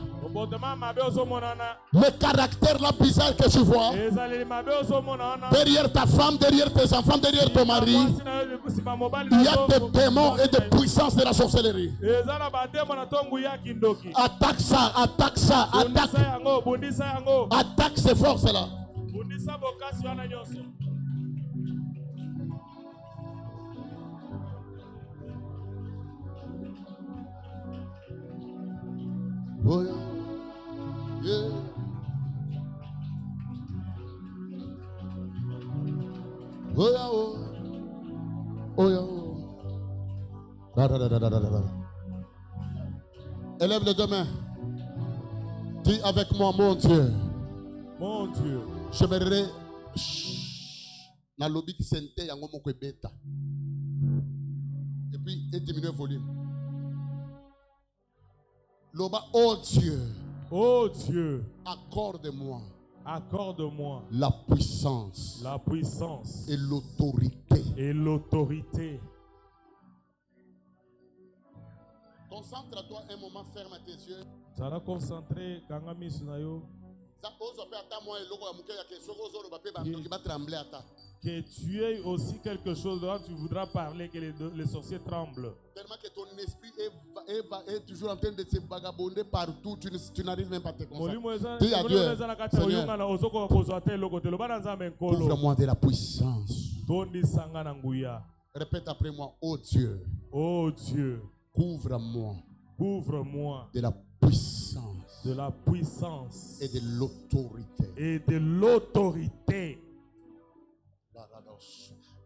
le caractère là bizarre que tu vois, derrière ta femme, derrière tes enfants, derrière ton mari, il y a des démons et des puissances de la sorcellerie. Attaque ça, attaque ça, attaque ces forces là. Oh yeah. Yeah. Oh yeah, oh. Oh yeah, oh. Élève les deux mains. Dis avec moi, mon Dieu. Mon Dieu. J'aimerais na lobby qui sente yango moko beta. Et puis et diminuer le volume. Loba, oh Dieu. Oh Dieu. Accorde-moi. Accorde-moi la puissance et l'autorité. Concentre-toi un moment, ferme tes yeux. Ça va concentrer Kangami Sunayo. Que tu aies aussi quelque chose dont tu voudras parler, que les sorciers tremblent. Tellement que ton esprit est toujours en train de se vagabonder partout, tu n'arrives même pas à te concentrer. Dis à Dieu, Seigneur, ouvre-moi de la puissance. Répète après moi, oh Dieu, couvre-moi de la puissance et de l'autorité.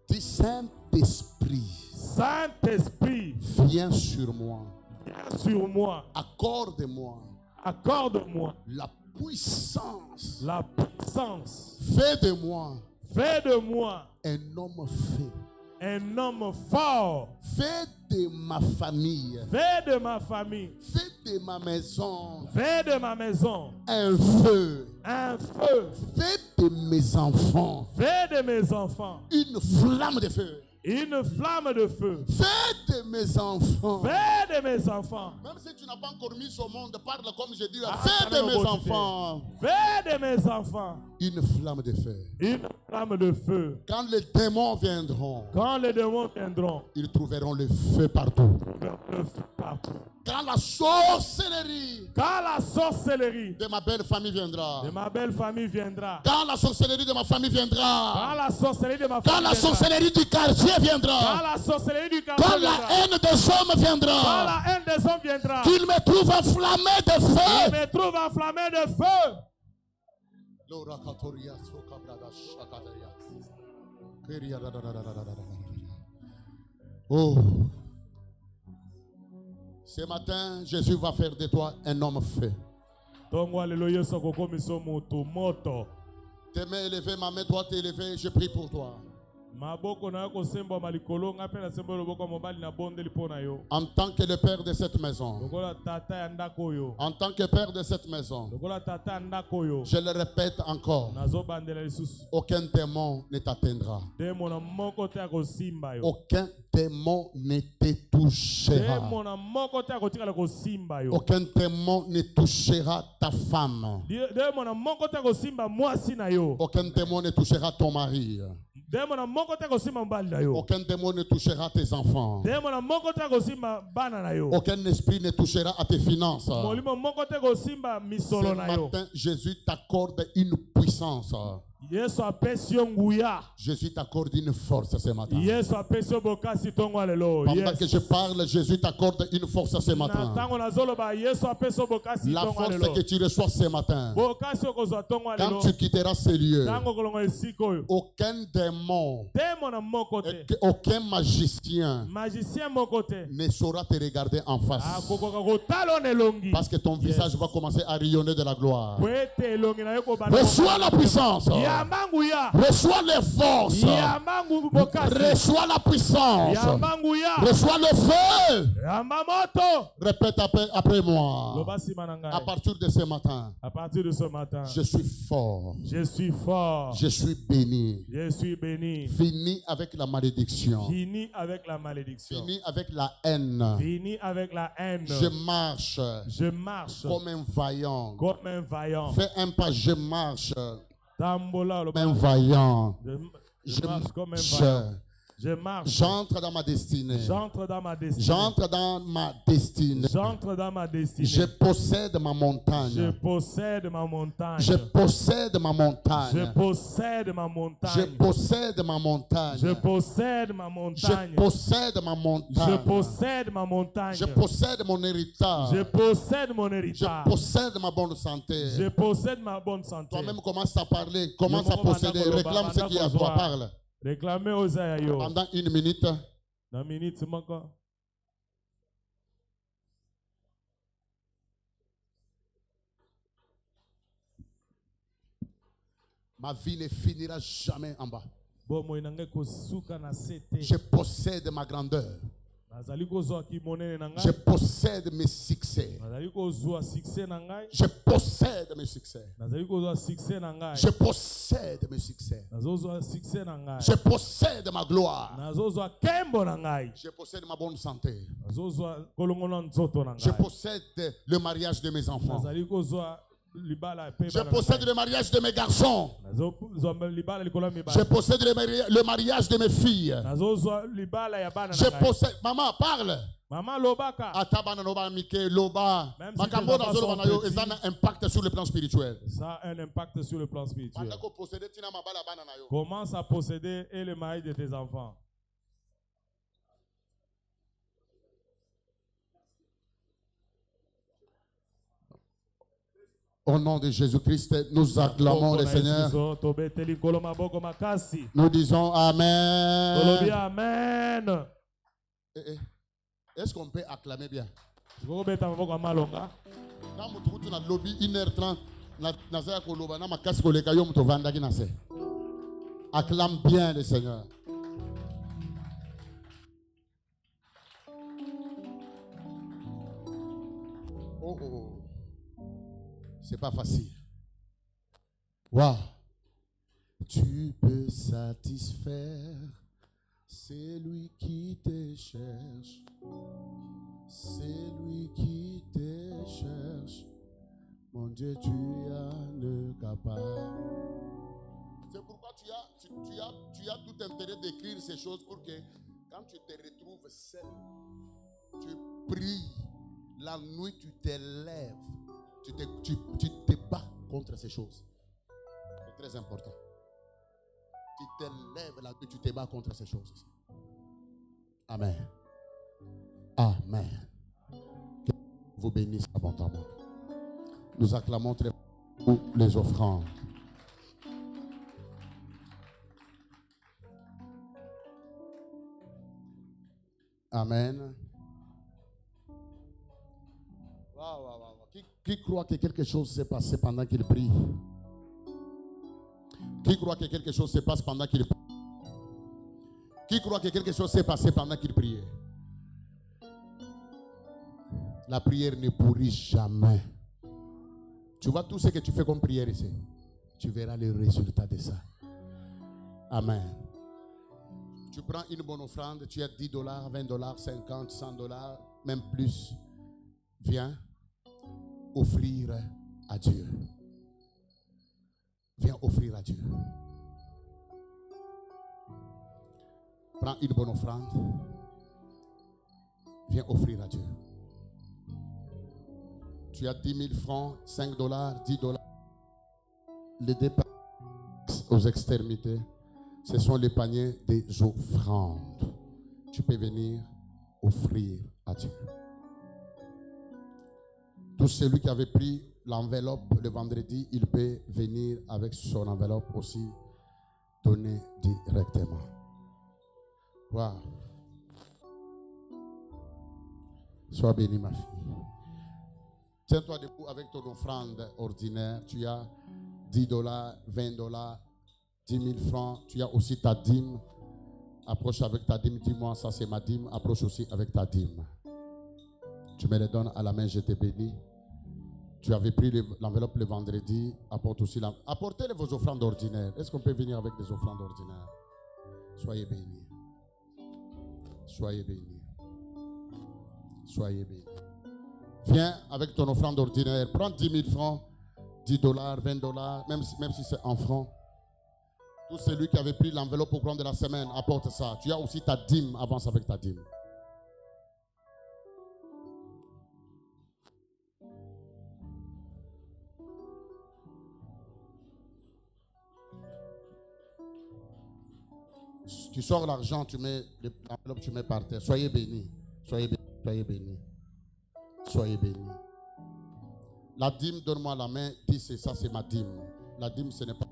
Dis Saint-Esprit, viens sur moi. Accorde-moi la puissance. Fais de moi un homme fait. Un homme fort. Fais de ma famille. Fais de ma famille. Fais de ma maison. Fais de ma maison. Un feu. Un feu. Fais de mes enfants. Fais de mes enfants. Une flamme de feu. Une flamme de feu. Fais de mes enfants. Fais de mes enfants. Même si tu n'as pas encore mis au monde, parle comme je dis. Fais de mes enfants. Fais de mes enfants. Une flamme de feu. Une flamme de feu. Quand les démons viendront. Ils trouveront le feu partout. Le feu partout. Quand la sorcellerie de ma belle famille viendra. Quand la sorcellerie de ma famille viendra. Quand la sorcellerie du quartier viendra. Quand la haine des hommes viendra. Qu'il me trouve enflammé de feu. Oh. Ce matin, Jésus va faire de toi un homme fait. Tes mains élevées, ma main droite élevée, je prie pour toi. En tant que le père de cette maison, en tant que père de cette maison, je le répète encore, aucun démon ne t'atteindra. Aucun démon ne te touchera. Aucun démon ne touchera ta femme. Aucun démon ne touchera ton mari. Aucun démon ne touchera tes enfants. Aucun esprit ne touchera à tes finances. Ce matin, Jésus t'accorde une puissance. Jésus t'accorde une force ce matin. Pendant que je parle, Jésus t'accorde une force ce matin. La force que tu reçois ce matin, quand tu quitteras ces lieux, aucun démon, aucun magicien ne saura te regarder en face. Parce que ton visage va commencer à rayonner de la gloire. Reçois la puissance. Reçois les forces. Reçois la puissance. Reçois le feu. Répète après moi. À partir de ce matin, je suis fort. Je suis fort. Je suis béni. Je suis béni. Fini avec la malédiction. Fini avec la malédiction. Fini avec la haine. Fini avec la haine. Je marche. Je marche. Comme un vaillant. Comme un vaillant. Fais un pas, je marche. Comme un vaillant. Je marche comme un vaillant. Je marche. J'entre dans ma destinée. J'entre dans ma destinée. J'entre dans ma destinée. J'entre dans ma destinée. Je possède ma montagne. Je possède ma montagne. Je possède ma montagne. Je possède ma montagne. Je possède ma montagne. Je possède ma montagne. Je possède ma montagne. Je possède ma montagne. Je possède mon héritage. Je possède mon héritage. Je possède ma bonne santé. Je possède ma bonne santé. Toi-même commence à parler, commence à posséder, réclame ce qui est à toi, parle. Réclamez aux aïeux. Pendant une minute. Une minute, ma vie ne finira jamais en bas. Je Je possède ma grandeur. Je possède mes succès. Je possède mes succès. Je possède mes succès. Je possède ma gloire. Je possède ma bonne santé. Je possède le mariage de mes enfants. Je possède le mariage de mes garçons. Je possède le mariage de mes filles. Je possède. Maman, parle. Ça a un impact sur le plan spirituel. Ça a un impact sur le plan spirituel. Commence à posséder et le mari de tes enfants. Au nom de Jésus-Christ, nous acclamons le Seigneur. Nous disons Amen. Amen. Est-ce qu'on peut acclamer bien? Quand tu as lobby 1h30, acclame bien le Seigneur. Oh, oh, oh. C'est pas facile. Waouh. Tu peux satisfaire celui qui te cherche. Celui qui te cherche. Mon Dieu, tu as le capable. C'est pourquoi tu as tout intérêt d'écrire ces choses pour que quand tu te retrouves seul, tu pries. La nuit, tu te lèves. Tu te bats contre ces choses. C'est très important. Tu te lèves là, tu te bats contre ces choses. Amen. Amen. Que vous bénisse abondamment. Nous acclamons très beaucoup les offrandes. Amen. Qui croit que quelque chose s'est passé pendant qu'il prie? Qui croit que quelque chose se passe pendant qu'il prie? Qui croit que quelque chose s'est passé pendant qu'il priait? La prière ne pourrit jamais. Tu vois tout ce que tu fais comme prière ici. Tu verras le résultat de ça. Amen. Tu prends une bonne offrande, tu as $10, $20, 50, $100, même plus. Viens offrir à Dieu. Viens offrir à Dieu. Prends une bonne offrande. Viens offrir à Dieu. Tu as 10 000 francs, 5 $, 10 $. Les dépenses aux extrémités, ce sont les paniers des offrandes. Tu peux venir offrir à Dieu. Tout celui qui avait pris l'enveloppe le vendredi, il peut venir avec son enveloppe aussi, donner directement. Wow. Sois béni, ma fille. Tiens-toi debout avec ton offrande ordinaire. Tu as 10 $, 20 $, 10 000 francs. Tu as aussi ta dîme. Approche avec ta dîme. Dis-moi, ça c'est ma dîme. Approche aussi avec ta dîme. Tu me les donnes à la main, je te bénis. Tu avais pris l'enveloppe le vendredi. Apporte aussi apportez vos offrandes ordinaires. Est-ce qu'on peut venir avec des offrandes ordinaires? Soyez bénis. Soyez bénis. Soyez bénis. Viens avec ton offrande ordinaire. Prends 10 000 francs, 10 $, 20 $, même si c'est en francs. Tout celui qui avait pris l'enveloppe au cours de la semaine, apporte ça. Tu as aussi ta dîme. Avance avec ta dîme. Tu sors l'argent, tu mets l'enveloppe, tu mets par terre. Soyez bénis. Soyez bénis. Soyez bénis. Soyez bénis. La dîme, donne-moi la main. Dis, c'est ça, c'est ma dîme. La dîme, ce n'est pas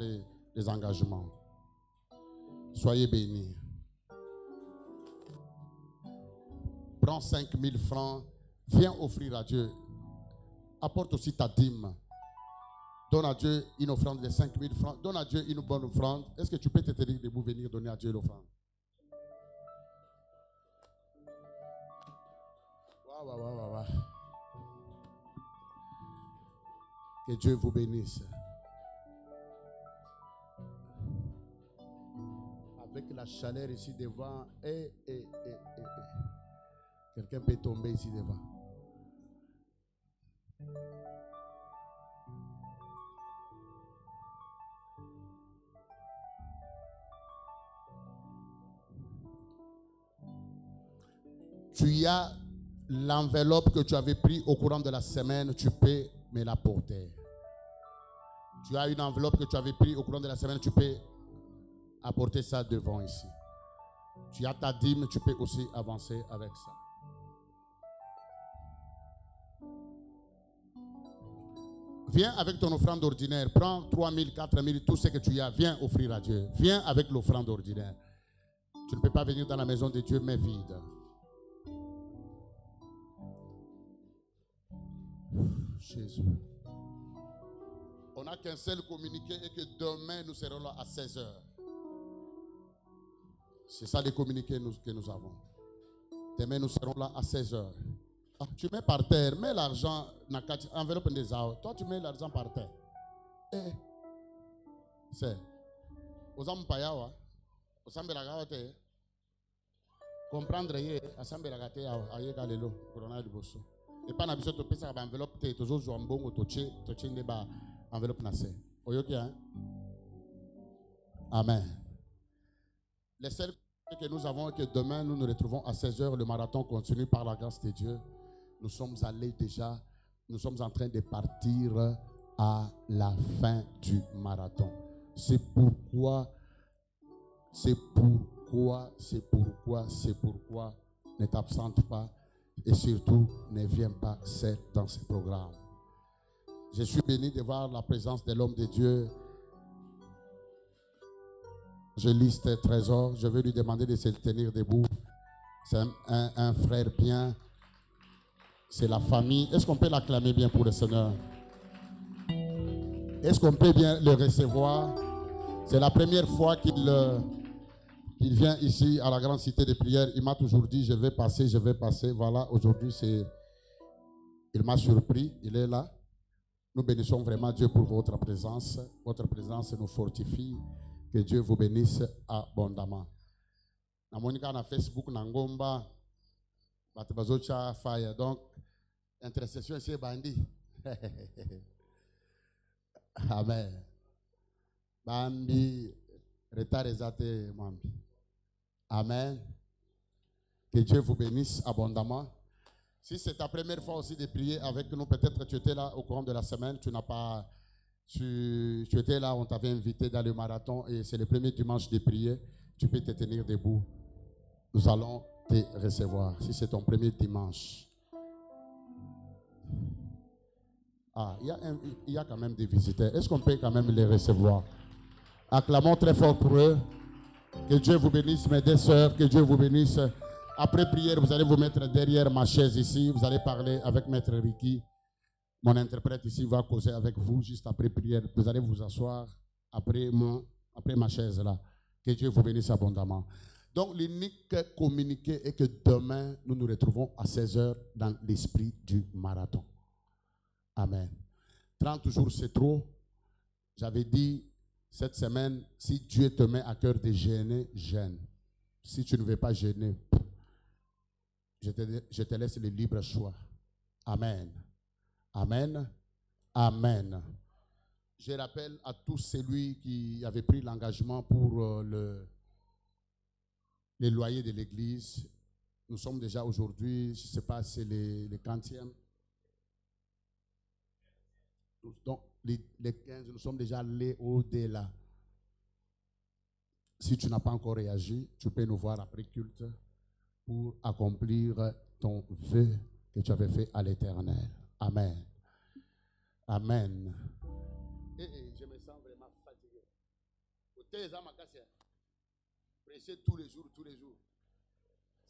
des engagements. Soyez bénis. Prends 5 000 francs. Viens offrir à Dieu. Apporte aussi ta dîme. Donne à Dieu une offrande de 5 000 francs. Donne à Dieu une bonne offrande. Est-ce que tu peux te tenir debout, venir donner à Dieu l'offrande? Que Dieu vous bénisse. Avec la chaleur ici devant, quelqu'un peut tomber ici devant. Tu as l'enveloppe que tu avais prise au courant de la semaine, tu peux me l'apporter. Tu as une enveloppe que tu avais prise au courant de la semaine, tu peux apporter ça devant ici. Tu as ta dîme, tu peux aussi avancer avec ça. Viens avec ton offrande ordinaire. Prends 3 000, 4 000, tout ce que tu as. Viens offrir à Dieu. Viens avec l'offrande ordinaire. Tu ne peux pas venir dans la maison de Dieu, mais vide. Jésus. On n'a qu'un seul communiqué et que demain nous serons là à 16h. C'est ça les communiqués que nous avons. Demain nous serons là à 16h. Ah, tu mets par terre, mets l'argent dans l'enveloppe des arbres. Toi tu mets l'argent par terre. C'est. Aux hommes payawa. Aux hommes de comprendre assemble la gâte à yegalelo corona du bosso. Et pas n'abusé de pesa enveloppe te toujours zombon ou toché ne ba enveloppe nassé. Oyoki hein. Amen. Les seuls que nous avons que demain nous nous retrouvons à 16h, le marathon continue par la grâce de Dieu. Nous sommes allés déjà, nous sommes en train de partir à la fin du marathon. C'est pourquoi ne t'absente pas et surtout ne viens pas seul dans ce programme. Je suis béni de voir la présence de l'homme de Dieu. Je liste Trésor, je vais lui demander de se tenir debout. C'est un frère bien. C'est la famille. Est-ce qu'on peut l'acclamer bien pour le Seigneur? Est-ce qu'on peut bien le recevoir? C'est la première fois qu'il vient ici à la grande cité de prière. Il m'a toujours dit, je vais passer. Voilà, aujourd'hui, il m'a surpris. Il est là. Nous bénissons vraiment Dieu pour votre présence. Votre présence nous fortifie. Que Dieu vous bénisse abondamment. Na Monica na Facebook na ngomba batabazocha fire. Donc intercession c'est bandi. Amen. Bambi retard exaté mambi. Amen. Que Dieu vous bénisse abondamment. Si c'est ta première fois aussi de prier avec nous, peut-être que tu étais là au courant de la semaine, tu étais là, on t'avait invité dans le marathon et c'est le premier dimanche de prier, tu peux te tenir debout. Nous allons te recevoir. Si c'est ton premier dimanche. Ah, il y a quand même des visiteurs. Est-ce qu'on peut quand même les recevoir? Acclamons très fort pour eux. Que Dieu vous bénisse, mes deux sœurs. Que Dieu vous bénisse. Après prière, vous allez vous mettre derrière ma chaise ici. Vous allez parler avec Maître Ricky. Mon interprète ici va causer avec vous juste après prière. Vous allez vous asseoir après ma chaise là. Que Dieu vous bénisse abondamment. Donc, l'unique communiqué est que demain, nous nous retrouvons à 16h dans l'esprit du marathon. Amen. 30 jours, c'est trop. J'avais dit cette semaine, si Dieu te met à cœur de jeûner, jeûne. Si tu ne veux pas jeûner, je te laisse le libre choix. Amen. Amen. Amen. Je rappelle à tous celui qui avait pris l'engagement pour les loyers de l'église. Nous sommes déjà aujourd'hui, je ne sais pas, c'est les 40e. Donc, les 15, nous sommes déjà allés au-delà. Si tu n'as pas encore réagi, tu peux nous voir après culte pour accomplir ton vœu que tu avais fait à l'Éternel. Amen. Amen. Je me sens vraiment fatigué. Prêcher tous les jours.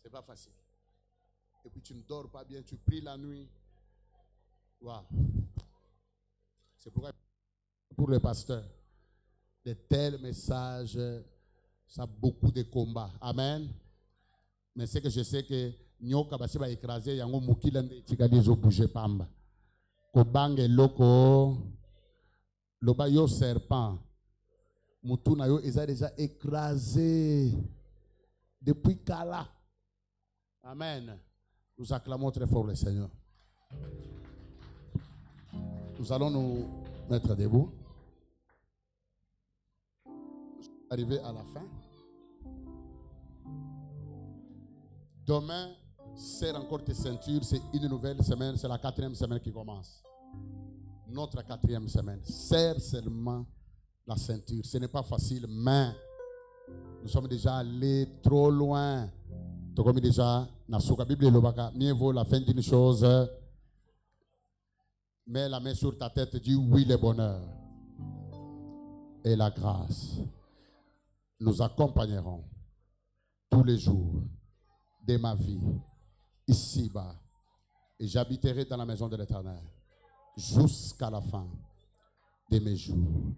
C'est pas facile. Et puis tu ne dors pas bien, tu pries la nuit. Waouh. C'est pourquoi pour le pasteur, de tels messages, ça a beaucoup de combats. Amen. Mais c'est que je sais que nyoka basi ba écraser yango mukila nde tikali zo bouger pamba ko bange loko loba yo serpent mutuna yo eza déjà écrasé depuis Kala. Amen. Nous acclamons très fort le Seigneur. Nous allons nous mettre debout. Arriver à la fin. Demain, serre encore tes ceintures. C'est une nouvelle semaine. C'est la 4e semaine qui commence. Notre 4e semaine. Serre seulement la ceinture. Ce n'est pas facile, mais nous sommes déjà allés trop loin. Comme déjà, dans la Bible, mieux vaut la fin d'une chose. Mets la main sur ta tête, dis oui, le bonheur et la grâce nous accompagneront tous les jours de ma vie ici-bas, et j'habiterai dans la maison de l'Éternel jusqu'à la fin de mes jours.